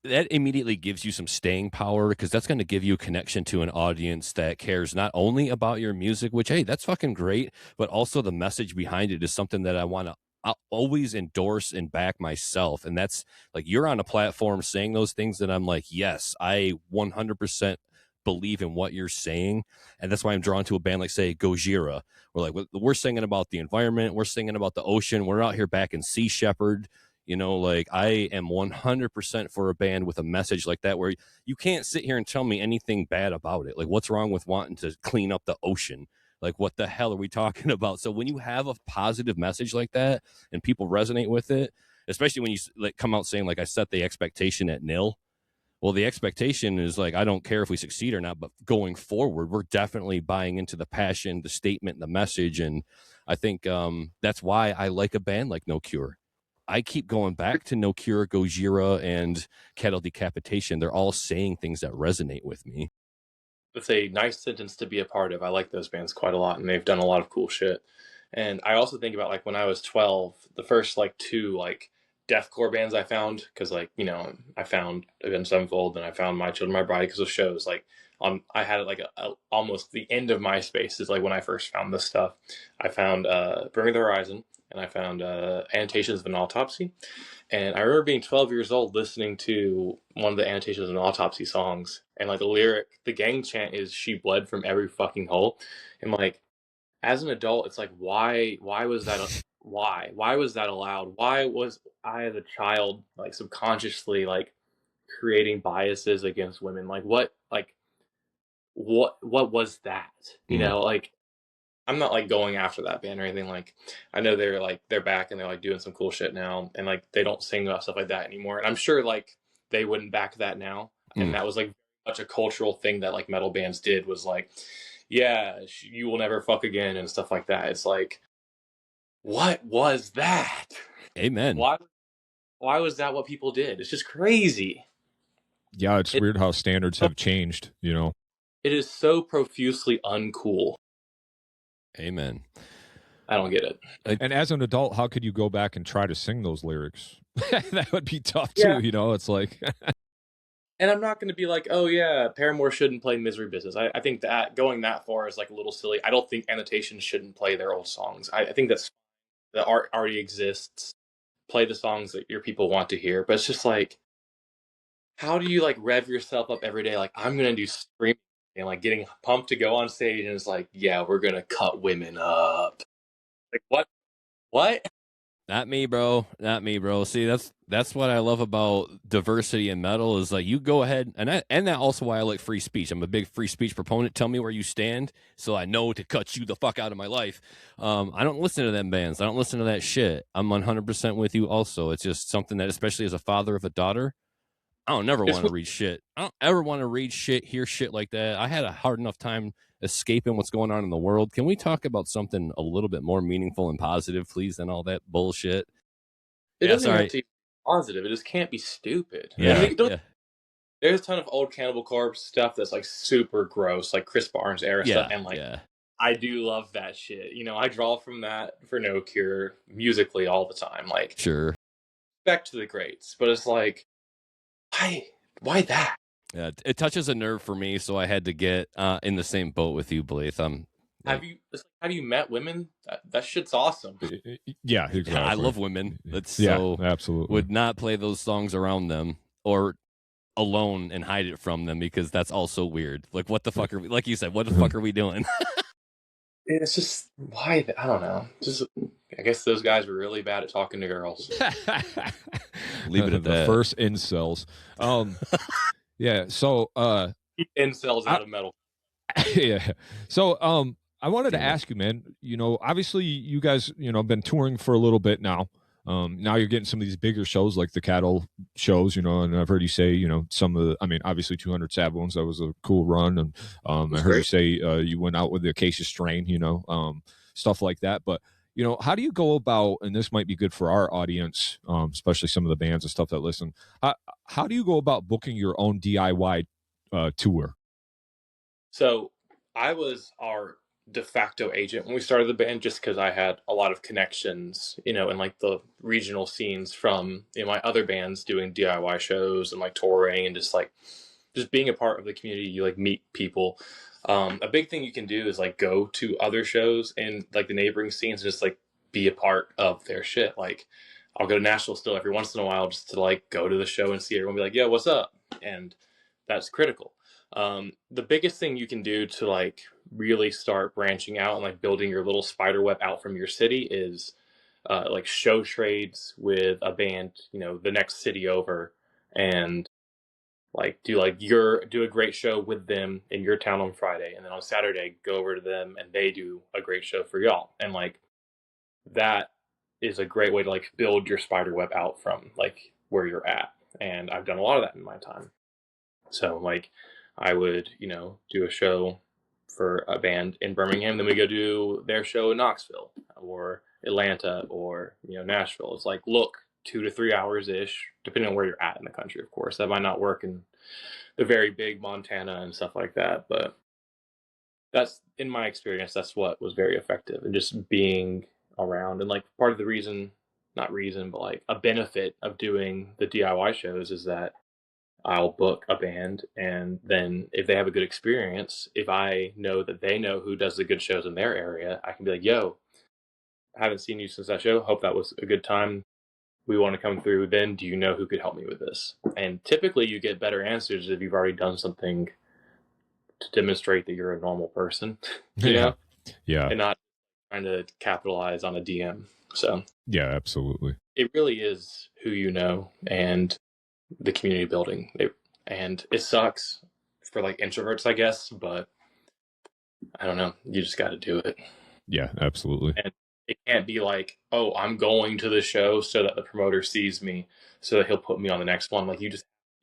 immediately gives you some staying power, because that's going to give you a connection to an audience that cares not only about your music, which, hey, that's fucking great, but also the message behind it is something that I want to always endorse and back myself. And that's like, you're on a platform saying those things that I'm like, yes, I 100% believe in what you're saying. And that's why I'm drawn to a band like, say, Gojira. We're singing about the environment, we're singing about the ocean, we're out here back in Sea Shepherd. You know, like, I am 100% for a band with a message like that, where you can't sit here and tell me anything bad about it. Like, what's wrong with wanting to clean up the ocean? Like, what the hell are we talking about? So when you have a positive message like that and people resonate with it, especially when you like come out saying, like, I set the expectation at 0. Well, the expectation is like, I don't care if we succeed or not, but going forward, we're definitely buying into the passion, the statement, the message. And I think that's why I like a band like No Cure. I keep going back to No Cure, Gojira, and Cattle Decapitation. They're all saying things that resonate with me. It's a nice sentence to be a part of. I like those bands quite a lot, and they've done a lot of cool shit. And I also think about like when I was 12, the first like 2 like deathcore bands I found, because like, you know, I found Avenged Sevenfold and I found My Children, My Bride because of shows. Like I had like almost the end of MySpace is like when I first found this stuff. I found Bring Me the Horizon, and I found Annotations of an Autopsy. And I remember being 12 years old listening to one of the Annotations of an Autopsy songs, and like the gang chant is "She bled from every fucking hole," and like as an adult, it's like why was that why was that allowed? Why was I as a child like subconsciously like creating biases against women? Like what was that? You know, like I'm not like going after that band or anything. Like I know they're back and they're like doing some cool shit now, and like they don't sing about stuff like that anymore. And I'm sure like they wouldn't back that now. And that was like such a cultural thing that like metal bands did, was like, yeah, you will never fuck again and stuff like that. It's like, what was that? Amen. Why was that what people did? It's just crazy. Yeah, it's weird how standards have changed, you know. It is so profusely uncool. Amen. I don't get it. And as an adult, how could you go back and try to sing those lyrics? That would be tough too, you know. It's like and I'm not going to be like, oh yeah, Paramore shouldn't play Misery Business. I think that going that far is like a little silly. I don't think Annotations shouldn't play their old songs. I think the art already exists. Play the songs that your people want to hear. But it's just like, how do you like rev yourself up every day? Like, I'm going to do screaming and like getting pumped to go on stage, and it's like, yeah, we're going to cut women up. Like, what? Not me, bro. Not me, bro. See, that's what I love about diversity in metal, is like you go ahead, and that also why I like free speech. I'm a big free speech proponent. Tell me where you stand, so I know to cut you the fuck out of my life. I don't listen to them bands. I don't listen to that shit. I'm 100% with you. Also, it's just something that, especially as a father of a daughter, I don't never want to read shit. I don't ever want to read shit, hear shit like that. I had a hard enough time escaping what's going on in the world. Can we talk about something a little bit more meaningful and positive, please, than all that bullshit? It doesn't have to be positive. It just can't be stupid. Yeah. I mean, there's a ton of old Cannibal Corpse stuff that's like super gross, like Chris Barnes era stuff, and like I do love that shit. You know, I draw from that for No Cure musically all the time. Like, sure, respect to the greats, but it's like, why that? Yeah, it touches a nerve for me, so I had to get in the same boat with you, Blaythe. Have you met women? That shit's awesome. Yeah, exactly. I love women. Absolutely. Would not play those songs around them or alone and hide it from them, because that's also weird. Like, what the fuck are we? Like you said, what the fuck are we doing? It's just why I don't know. Just I guess those guys were really bad at talking to girls. Leave it at the that. first incels. Yeah. So incels out of metal. Yeah. So I wanted to ask you, man. You know, obviously you guys, you know, been touring for a little bit now. Now you're getting some of these bigger shows like the Cattle shows, you know, and I've heard you say, you know, some of the, I mean, obviously 200 Sad Bones, that was a cool run. And I heard you say you went out with the Acacia Strain, you know, stuff like that. But, you know, how do you go about, and this might be good for our audience, especially some of the bands and stuff that listen, how do you go about booking your own DIY tour? So I was our de facto agent when we started the band, just because I had a lot of connections, you know, in like the regional scenes from my other bands doing DIY shows and like touring and just being a part of the community. You like meet people. A big thing you can do is like go to other shows in like the neighboring scenes and just like be a part of their shit. Like I'll go to Nashville still every once in a while just to like go to the show and see everyone be like, yeah, what's up? And that's critical. The biggest thing you can do to like really start branching out and like building your little spider web out from your city is like show trades with a band, you know, the next city over, and like do a great show with them in your town on Friday, and then on Saturday go over to them and they do a great show for y'all. And like that is a great way to like build your spider web out from like where you're at. And I've done a lot of that in my time. So like I would, you know, do a show for a band in Birmingham, then we go do their show in Knoxville or Atlanta or, you know, Nashville. It's like, look, 2 to 3 hours ish, depending on where you're at in the country, of course. That might not work in the very big Montana and stuff like that, but that's, in my experience, that's what was very effective, and just being around. And like part of the reason not reason, but like a benefit of doing the DIY shows is that I'll book a band, and then if they have a good experience, if I know that they know who does the good shows in their area, I can be like, yo, I haven't seen you since that show. Hope that was a good time. We want to come through. Then do you know who could help me with this? And typically you get better answers if you've already done something to demonstrate that you're a normal person, you know? Yeah. And not trying to capitalize on a DM. So yeah, absolutely. It really is who you know and the community building. And it sucks for like introverts, I guess, but I don't know. You just got to do it. Yeah, absolutely. And it can't be like, oh, I'm going to the show so that the promoter sees me, so that he'll put me on the next one. Like you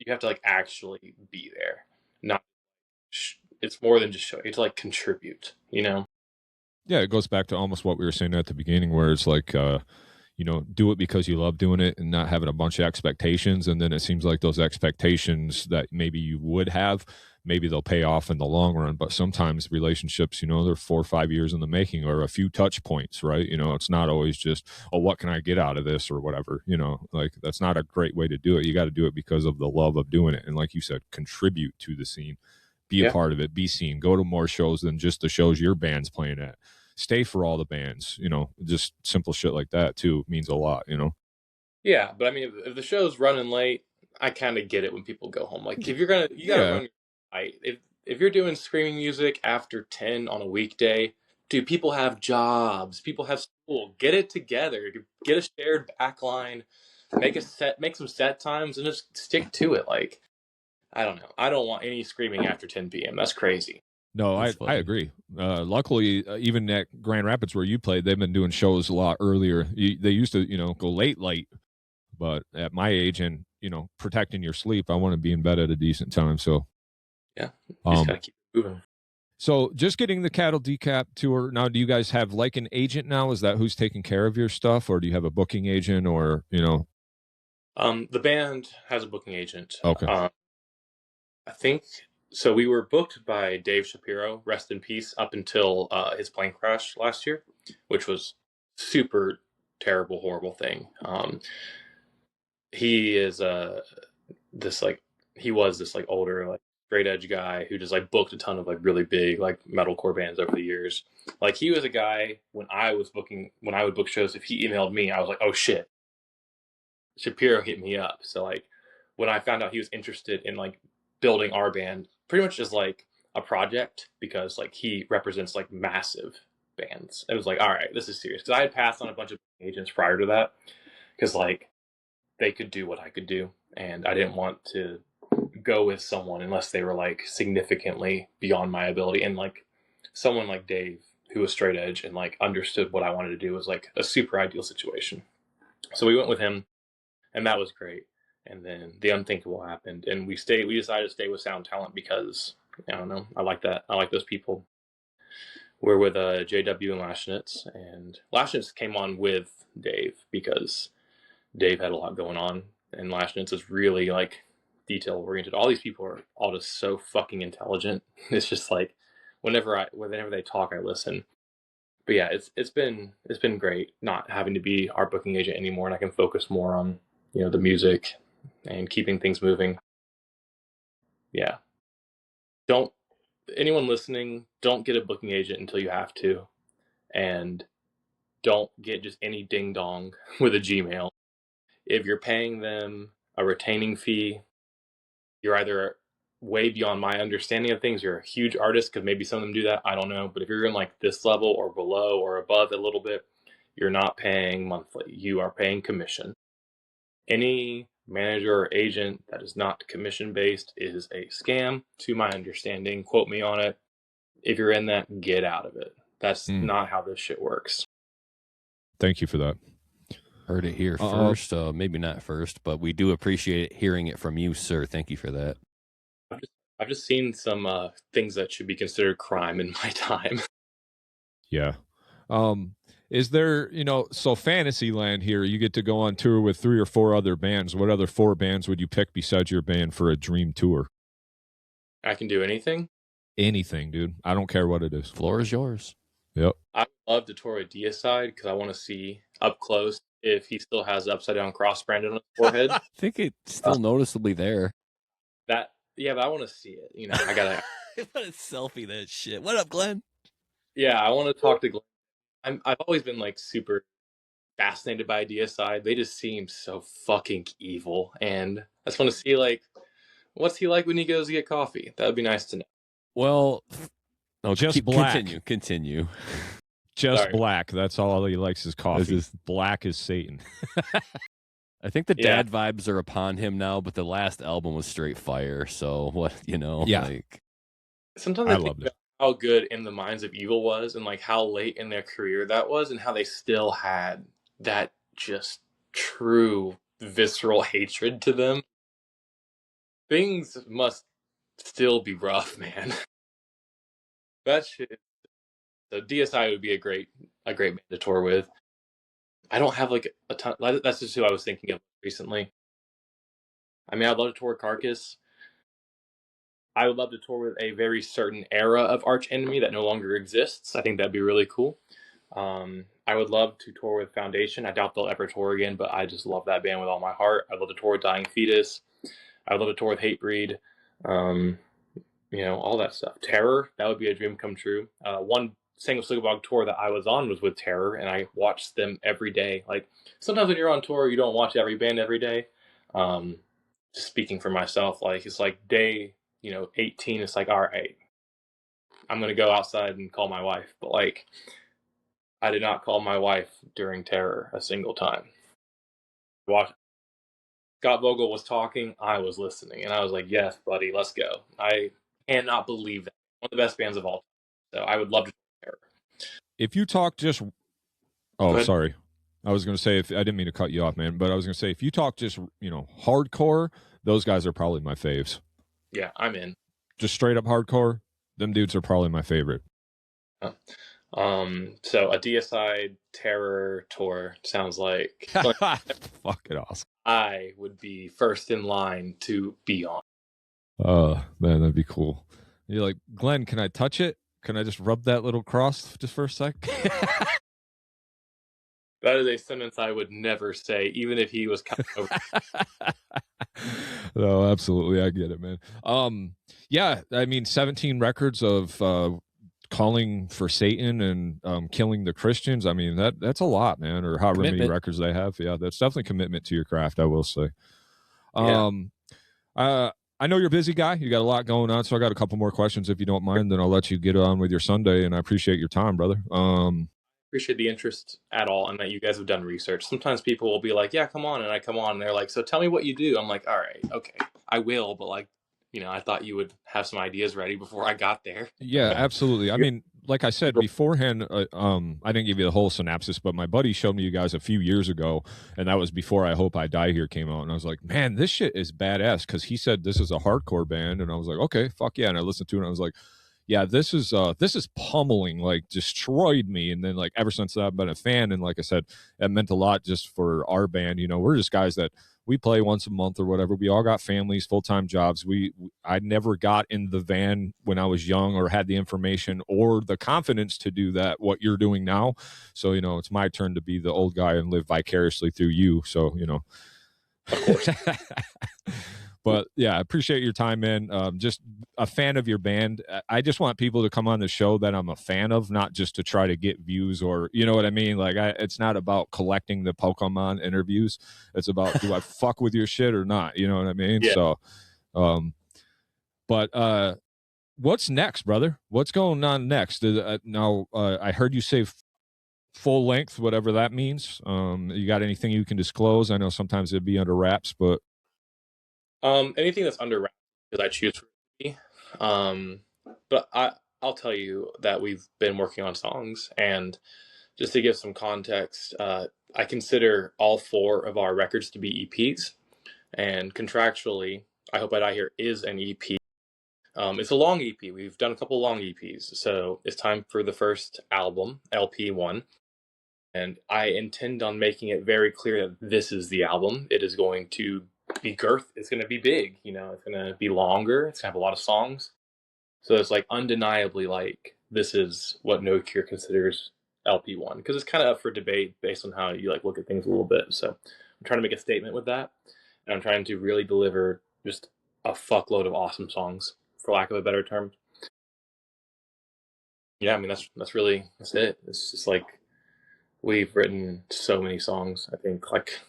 have to like actually be there. Not, it's more than just show. You have to like contribute, you know? Yeah, it goes back to almost what we were saying at the beginning, where it's like, do it because you love doing it and not having a bunch of expectations. And then it seems like those expectations that maybe you would have, maybe they'll pay off in the long run. But sometimes relationships, they're 4 or 5 years in the making, or a few touch points, right? It's not always just, oh, what can I get out of this or whatever, like that's not a great way to do it. You got to do it because of the love of doing it. And like you said, contribute to the scene, be a part of it, be seen, go to more shows than just the shows your band's playing at. Stay for all the bands, just simple shit like that too means a lot, Yeah, but I mean, if the show's running late, I kind of get it when people go home. Like, if you gotta run your night. If you're doing screaming music after 10 on a weekday, dude, people have jobs, people have school. Get it together. Get a shared backline. Make some set times, and just stick to it. Like, I don't know. I don't want any screaming after 10 p.m. That's crazy. No, I agree. Luckily, even at Grand Rapids where you played, they've been doing shows a lot earlier. They used to, go late, but at my age and, protecting your sleep, I want to be in bed at a decent time. So, yeah, you just gotta keep moving. So just getting the Cattle Decap tour. Now, do you guys have like an agent now? Is that who's taking care of your stuff, or do you have a booking agent, or, The band has a booking agent. Okay. I think... So we were booked by Dave Shapiro, rest in peace, up until his plane crash last year, which was super terrible, horrible thing. He is he was this like older, like straight edge guy who just like booked a ton of like really big like metalcore bands over the years. Like he was a guy when I would book shows, if he emailed me, I was like, oh shit, Shapiro hit me up. So like when I found out he was interested in like building our band, pretty much as like a project, because like he represents like massive bands. It was like, all right, this is serious. Because I had passed on a bunch of agents prior to that, because like they could do what I could do, and I didn't want to go with someone unless they were like significantly beyond my ability. And like someone like Dave, who was straight edge and like understood what I wanted to do, was like a super ideal situation. So we went with him, and that was great. And then the unthinkable happened, and we decided to stay with Sound Talent because, I don't know, I like that. I like those people. We're with JW and Lashnitz, and Lashnitz came on with Dave because Dave had a lot going on, and Lashnitz is really like detail oriented. All these people are all just so fucking intelligent. It's just like whenever they talk, I listen. But yeah, it's been great not having to be our booking agent anymore, and I can focus more on the music and keeping things moving. Yeah. Anyone listening, don't get a booking agent until you have to. And don't get just any ding dong with a Gmail. If you're paying them a retaining fee, you're either way beyond my understanding of things, you're a huge artist, because maybe some of them do that, I don't know. But if you're in like this level or below or above a little bit, you're not paying monthly. You are paying commission. Any manager or agent that is not commission based is a scam, to my understanding. Quote me on it. If you're in that, get out of it. That's not how this shit works. Thank you for that. Heard it here first. Maybe not first, but we do appreciate hearing it from you, sir. Thank you for that. I've just seen some things that should be considered crime in my time. Yeah. Is there, so Fantasyland here, you get to go on tour with 3 or 4 other bands. What other 4 bands would you pick besides your band for a dream tour? I can do anything? Anything, dude. I don't care what it is. Floor is yours. Yep. I would love to tour with Deicide because I want to see up close if he still has the upside down cross branded on his forehead. I think it's still noticeably there. But I want to see it. I gotta. What a selfie, that shit. What up, Glenn? Yeah, I want to talk to Glenn. I've always been like super fascinated by DSI. They just seem so fucking evil, and I just want to see like what's he like when he goes to get coffee. That would be nice to know. Well, no, just black. Continue. Just Sorry. Black. That's all he likes is coffee. Black is Satan. I think the dad vibes are upon him now, but the last album was straight fire. So what, like. Sometimes I think about how good In the Minds of Evil was, and like how late in their career that was, and how they still had that just true visceral hatred to them. Things must still be rough, man. That shit. So DSI would be a great band to tour with. I don't have like a ton. That's just who I was thinking of recently. I mean, I'd love to tour with Carcass. I would love to tour with a very certain era of Arch Enemy that no longer exists. I think that'd be really cool. I would love to tour with Foundation. I doubt they'll ever tour again, but I just love that band with all my heart. I'd love to tour with Dying Fetus. I'd love to tour with Hatebreed. All that stuff. Terror, that would be a dream come true. One Single Slugabog tour that I was on was with Terror, and I watched them every day. Like, sometimes when you're on tour, you don't watch every band every day. Just speaking for myself, like, it's like day 18, it's like, all right, I'm going to go outside and call my wife. But like, I did not call my wife during Terror a single time. Scott Vogel was talking, I was listening, and I was like, yes, buddy, let's go. I cannot believe that. One of the best bands of all time. So I would love to do Terror. If you talk just... Oh, sorry. I was going to say, I didn't mean to cut you off, man, but I was going to say, if you talk just, hardcore, those guys are probably my faves. Yeah, I'm in. Just straight up hardcore, them dudes are probably my favorite. So a DSI Terror tour sounds like fucking awesome. I would be first in line to be on. Man, that'd be cool. You're like, Glenn, can I touch it? Can I just rub that little cross just for a sec? That is a sentence I would never say, even if he was coming over. No, absolutely. I get it, man. Yeah, I mean, 17 records of calling for Satan and killing the Christians. I mean, that's a lot, man, or however many records they have. Yeah, that's definitely commitment to your craft, I will say. I know you're a busy guy. You got a lot going on, so I got a couple more questions if you don't mind. Then I'll let you get on with your Sunday, and I appreciate your time, brother. Appreciate the interest at all, and that you guys have done research. Sometimes people will be like, yeah, come on, and I come on, and they're like, so tell me what you do. I'm like, all right, okay, I will, but like, I thought you would have some ideas ready before I got there. Yeah, absolutely. I mean, like I said beforehand, I didn't give you the whole synopsis, but my buddy showed me you guys a few years ago, and that was before I Hope I Die Here came out, and I was like, man, this shit is badass, because he said this is a hardcore band, and I was like, okay, fuck yeah, and I listened to it, and I was like, yeah, this is pummeling, like, destroyed me. And then, like, ever since that, I've been a fan. And like I said, that meant a lot just for our band. We're just guys that we play once a month or whatever. We all got families, full-time jobs. I never got in the van when I was young or had the information or the confidence to do that, what you're doing now. So, it's my turn to be the old guy and live vicariously through you. So, Of course. But yeah, I appreciate your time, man. Just a fan of your band. I just want people to come on the show that I'm a fan of, not just to try to get views or, you know what I mean? Like, it's not about collecting the Pokemon interviews. It's about, do I fuck with your shit or not? You know what I mean? Yeah. So, but what's next, brother? What's going on next? Now, I heard you say full length, whatever that means. You got anything you can disclose? I know sometimes it'd be under wraps, but anything that's under wraps because I choose for it to be. But I'll tell you that we've been working on songs, and just to give some context, I consider all 4 of our records to be EPs, and contractually, I Hope I Die Here is an EP. It's a long EP. We've done a couple long EPs, so it's time for the first album, LP1, and I intend on making it very clear that this is the album. It is going to be girth. It's going to be big, it's going to be longer. It's going to have a lot of songs. So it's like undeniably like this is what No Cure considers LP one, because it's kind of up for debate based on how you like look at things a little bit. So I'm trying to make a statement with that, and I'm trying to really deliver just a fuckload of awesome songs, for lack of a better term. Yeah, I mean that's it. It's just like we've written so many songs. I think like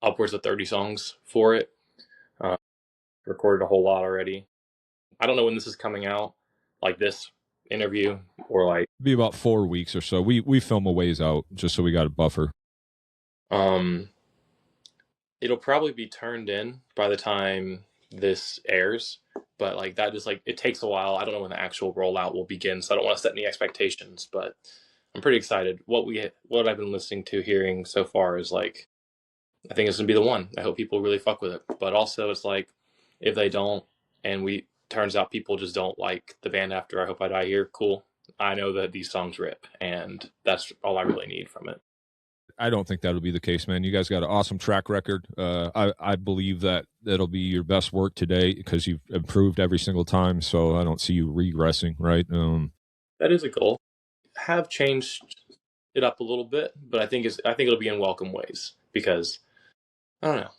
upwards of 30 songs for it. Recorded a whole lot already. I don't know when this is coming out, like this interview, or like Be about 4 weeks or so. We film a ways out just so we got a buffer. It'll probably be turned in by the time this airs, but like that just like it takes a while. I don't know when the actual rollout will begin, so I don't want to set any expectations, but I'm pretty excited. What I've been listening to, hearing so far is like, I think it's gonna be the one. I hope people really fuck with it. But also it's like, if they don't, and turns out people just don't like the band after I Hope I Die Here, cool. I know that these songs rip, and that's all I really need from it. I don't think that'll be the case, man. You guys got an awesome track record. I believe that that'll be your best work today because you've improved every single time. So I don't see you regressing, right? That is a goal. Have changed it up a little bit, but I think it'll be in welcome ways, because I don't know.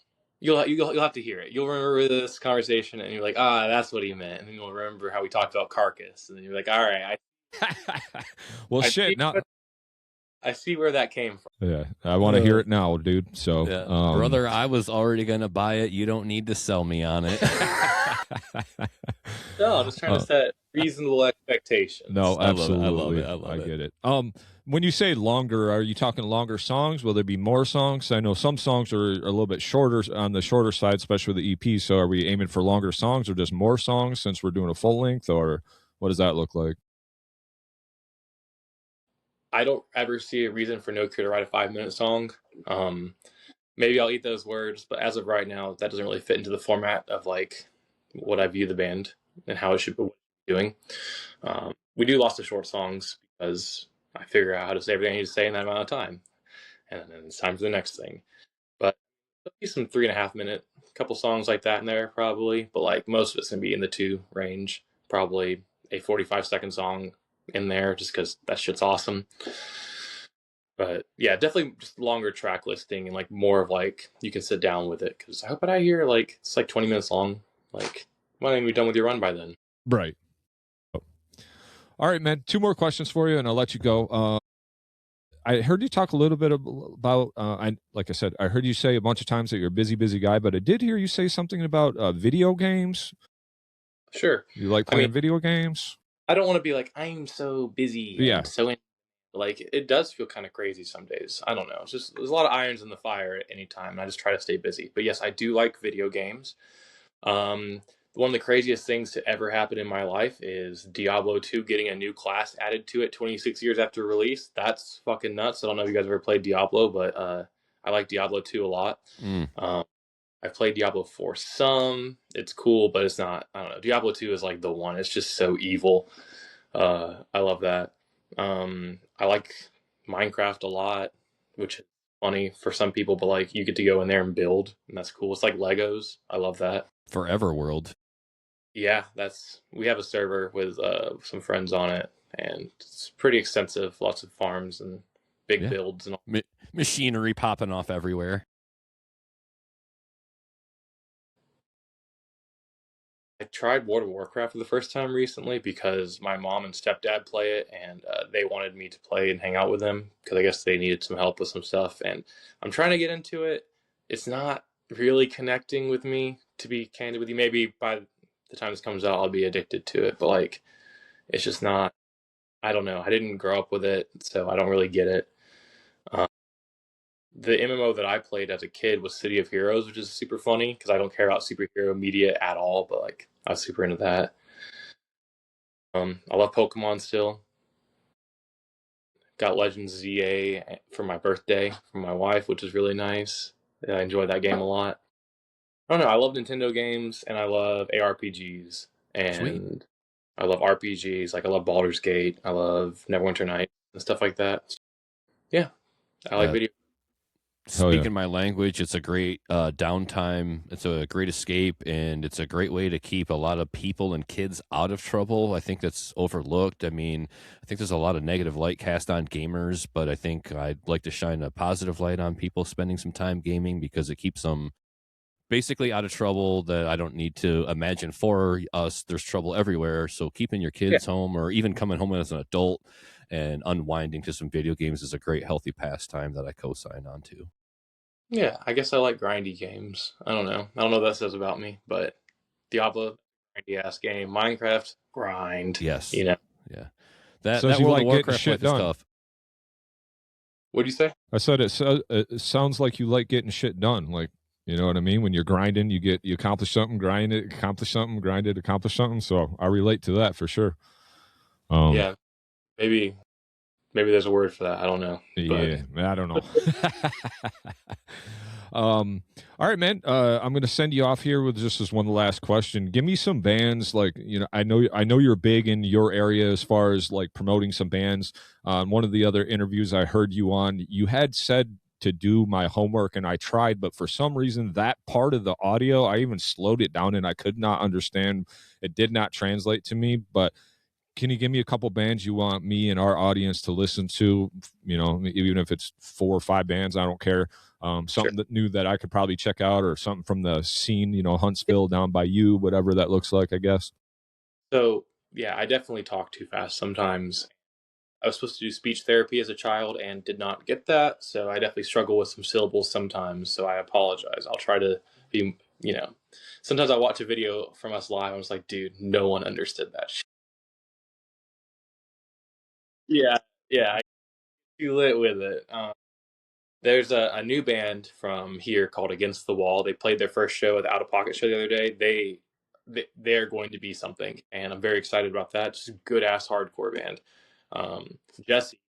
You'll have to hear it. You'll remember this conversation, and you're like, that's what he meant. And then you'll remember how we talked about Carcass, and then you're like, all right, well, I shit. Now I see where that came from. Yeah, I want to hear it now, dude. So, yeah. Brother, I was already gonna buy it. You don't need to sell me on it. No, I'm just trying to set reasonable expectations. No, absolutely. I love it. I get it. When you say longer, are you talking longer songs? Will there be more songs? I know some songs are a little bit shorter, on the shorter side, especially with the EP. So are we aiming for longer songs or just more songs since we're doing a full length, or what does that look like? I don't ever see a reason for No Cure to write a 5-minute song. Maybe I'll eat those words, but as of right now, that doesn't really fit into the format of like what I view the band and how it should be doing. We do lots of short songs because I figure out how to say everything I need to say in that amount of time, and then it's time for the next thing. But there'll be some 3.5-minute, couple songs like that in there probably, but like most of it's gonna be in the 2 range. Probably a 45-second song in there, just because that shit's awesome. But yeah, definitely just longer track listing, and like more of like you can sit down with it, because I Hope I Hear like it's like 20 minutes long. Like, why don't you be done with your run by then? Right. All right, man. 2 more questions for you, and I'll let you go. I heard you talk a little bit about. Like I said, I heard you say a bunch of times that you're a busy guy, but I did hear you say something about video games. Sure. You like playing video games? I don't want to be like, I'm so busy. Yeah. And so like, it does feel kind of crazy some days. I don't know. It's just, there's a lot of irons in the fire at any time, and I just try to stay busy. But yes, I do like video games. One of the craziest things to ever happen in my life is Diablo 2 getting a new class added to it 26 years after release. That's fucking nuts. I don't know if you guys ever played Diablo, but I like Diablo 2 a lot. I've played Diablo 4 some. It's cool, but it's not, I don't know. Diablo 2 is like the one. It's just so evil. I love that. I like Minecraft a lot, which is funny for some people, but like you get to go in there and build, and that's cool. It's like Legos. I love that. Forever World. Yeah, we have a server with some friends on it, and it's pretty extensive. Lots of farms and big builds and all. Machinery popping off everywhere. I tried World of Warcraft for the first time recently because my mom and stepdad play it, and they wanted me to play and hang out with them because I guess they needed some help with some stuff. And I'm trying to get into it. It's not really connecting with me, to be candid with you. Maybe by the time this comes out, I'll be addicted to it, but like, it's just not. I don't know. I didn't grow up with it, so I don't really get it. The MMO that I played as a kid was City of Heroes, which is super funny because I don't care about superhero media at all, but like I was super into that. I love Pokemon still. Got Legends ZA for my birthday from my wife, which is really nice. I enjoy that game a lot. I don't know. I love Nintendo games, and I love ARPGs, and Sweet. I love RPGs. Like I love Baldur's Gate. I love Neverwinter Nights and stuff like that. Yeah, I like video. speaking my language. It's a great downtime. It's a great escape, and it's a great way to keep a lot of people and kids out of trouble. I think that's overlooked. I mean, I think there's a lot of negative light cast on gamers, but I think I'd like to shine a positive light on people spending some time gaming, because it keeps them basically out of trouble that I don't need to imagine for us. There's trouble everywhere. So keeping your kids home, or even coming home as an adult and unwinding to some video games, is a great healthy pastime that I co-sign on to. Yeah, I guess I like grindy games. I don't know what that says about me, but Diablo, grindy ass game. Minecraft, grind. Yes. You know. Yeah. That So World you of like Warcraft getting shit life is done. tough. What'd you say? I said it sounds like you like getting shit done. Like, you know what I mean? When you're grinding, you accomplish something, grind it, accomplish something, grind it, accomplish something. So I relate to that for sure. Yeah, maybe there's a word for that. I don't know. Yeah, I don't know. All right, man. I'm going to send you off here with just this one last question. Give me some bands. Like, you know, I know you're big in your area as far as like promoting some bands. One of the other interviews I heard you on, you had said to do my homework, and I tried, but for some reason that part of the audio, I even slowed it down and I could not understand. It did not translate to me. But can you give me a couple bands you want me and our audience to listen to? You know, even if it's 4 or 5 bands, I don't care. Something that new that I could probably check out, or something from the scene, you know, Huntsville down by you, whatever that looks like, I guess. So yeah, I definitely talk too fast sometimes. I was supposed to do speech therapy as a child and did not get that, so I definitely struggle with some syllables sometimes, so I apologize. I'll try to be, you know, sometimes I watch a video from us live and I was like, dude, no one understood that shit. Yeah, I too lit with it. There's a new band from here called Against the Wall. They played their first show at the Out of Pocket show the other day. They're going to be something, and I'm very excited about that. Just a good ass hardcore band. Jesse,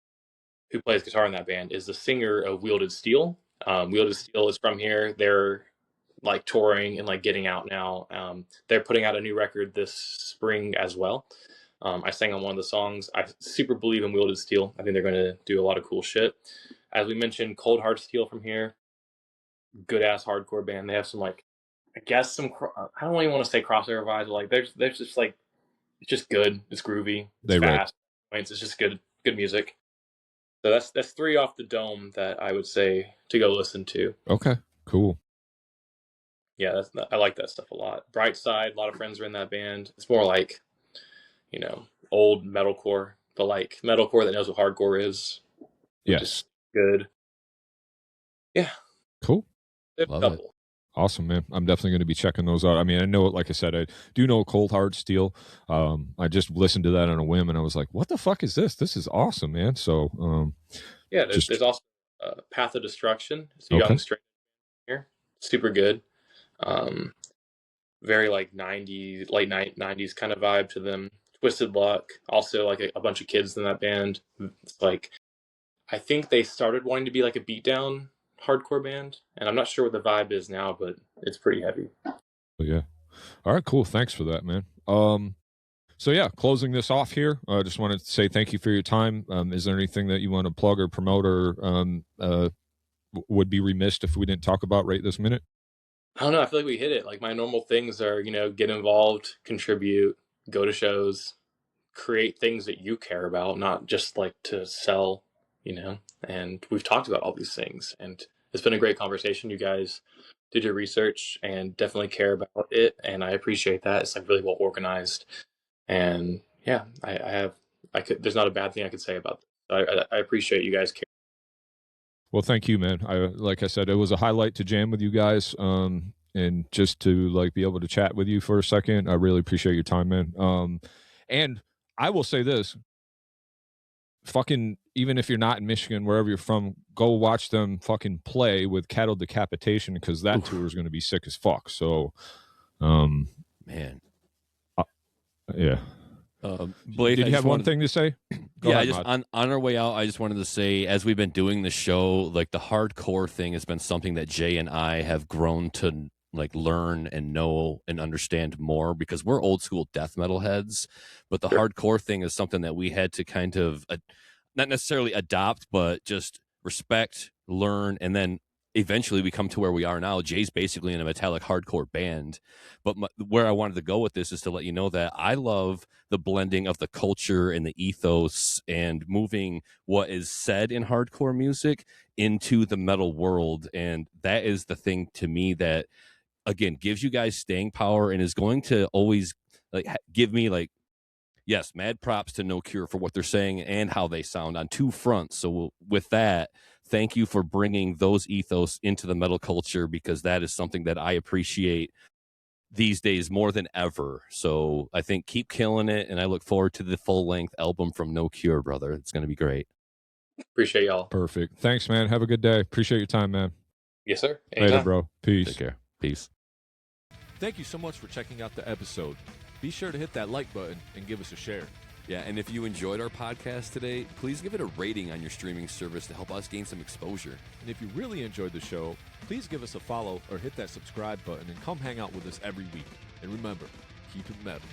who plays guitar in that band, is the singer of Wielded Steel. Wielded Steel is from here. They're like touring and like getting out now. They're putting out a new record this spring as well. I sang on one of the songs. I super believe in Wielded Steel. I think they're going to do a lot of cool shit. As we mentioned, Cold Hard Steel from here, good ass hardcore band. They have some like, I guess some. I don't even want to say crossover vibes. But like, there's just like, it's just good. It's groovy. It's fast. It's just good music. So that's 3 off the dome that I would say to go listen to. Okay, cool. Yeah, I like that stuff a lot. Bright Side, a lot of friends are in that band. It's more like, you know, old metalcore, but like metalcore that knows what hardcore is. Yes. Good. Yeah. Cool. Love it. Awesome, man. I'm definitely going to be checking those out. I mean, I know, like I said, I do know Cold Hard Steel. I just listened to that on a whim, and I was like, what the fuck is this? This is awesome, man. So, yeah, there's also Path of Destruction. It's a young straight here. Super good. Very like 90s, late 90s kind of vibe to them. Twisted Luck. Also like a bunch of kids in that band. It's like, I think they started wanting to be like a beatdown hardcore band, and I'm not sure what the vibe is now, but it's pretty heavy. Yeah. All right, cool. Thanks for that, man. So yeah, closing this off here, I just wanted to say thank you for your time. Is there anything that you want to plug or promote, or would be remiss if we didn't talk about right this minute? I don't know. I feel like we hit it. Like my normal things are, you know, get involved, contribute, go to shows, create things that you care about, not just like to sell, you know. And we've talked about all these things, and it's been a great conversation. You guys did your research and definitely care about it, and I appreciate that. It's like really well organized, and yeah, there's not a bad thing I could say about this. I appreciate you guys care. Well, thank you, man. Like I said, it was a highlight to jam with you guys, and just to like be able to chat with you for a second. I really appreciate your time, man. And I will say this: fucking, even if you're not in Michigan, wherever you're from, go watch them fucking play with Cattle Decapitation, because that tour is going to be sick as fuck. So, man, yeah. Blaythe, did you have one thing to say? Go ahead, just on our way out, I just wanted to say, as we've been doing the show, like the hardcore thing has been something that Jay and I have grown to like learn and know and understand more, because we're old school death metal heads, but the hardcore thing is something that we had to kind of not necessarily adopt, but just respect, learn, and then eventually we come to where we are now. Jay's basically in a metallic hardcore band. But where I wanted to go with this is to let you know that I love the blending of the culture and the ethos and moving what is said in hardcore music into the metal world. And that is the thing to me that, again, gives you guys staying power and is going to always like give me like, yes, mad props to No Cure for what they're saying and how they sound on two fronts. So with that, thank you for bringing those ethos into the metal culture, because that is something that I appreciate these days more than ever. So I think keep killing it, and I look forward to the full-length album from No Cure, brother. It's going to be great. Appreciate y'all. Perfect. Thanks, man. Have a good day. Appreciate your time, man. Yes, sir. Anytime. Later, bro. Peace. Take care. Peace. Thank you so much for checking out the episode. Be sure to hit that like button and give us a share. Yeah, and if you enjoyed our podcast today, please give it a rating on your streaming service to help us gain some exposure. And if you really enjoyed the show, please give us a follow or hit that subscribe button and come hang out with us every week. And remember, keep it metal.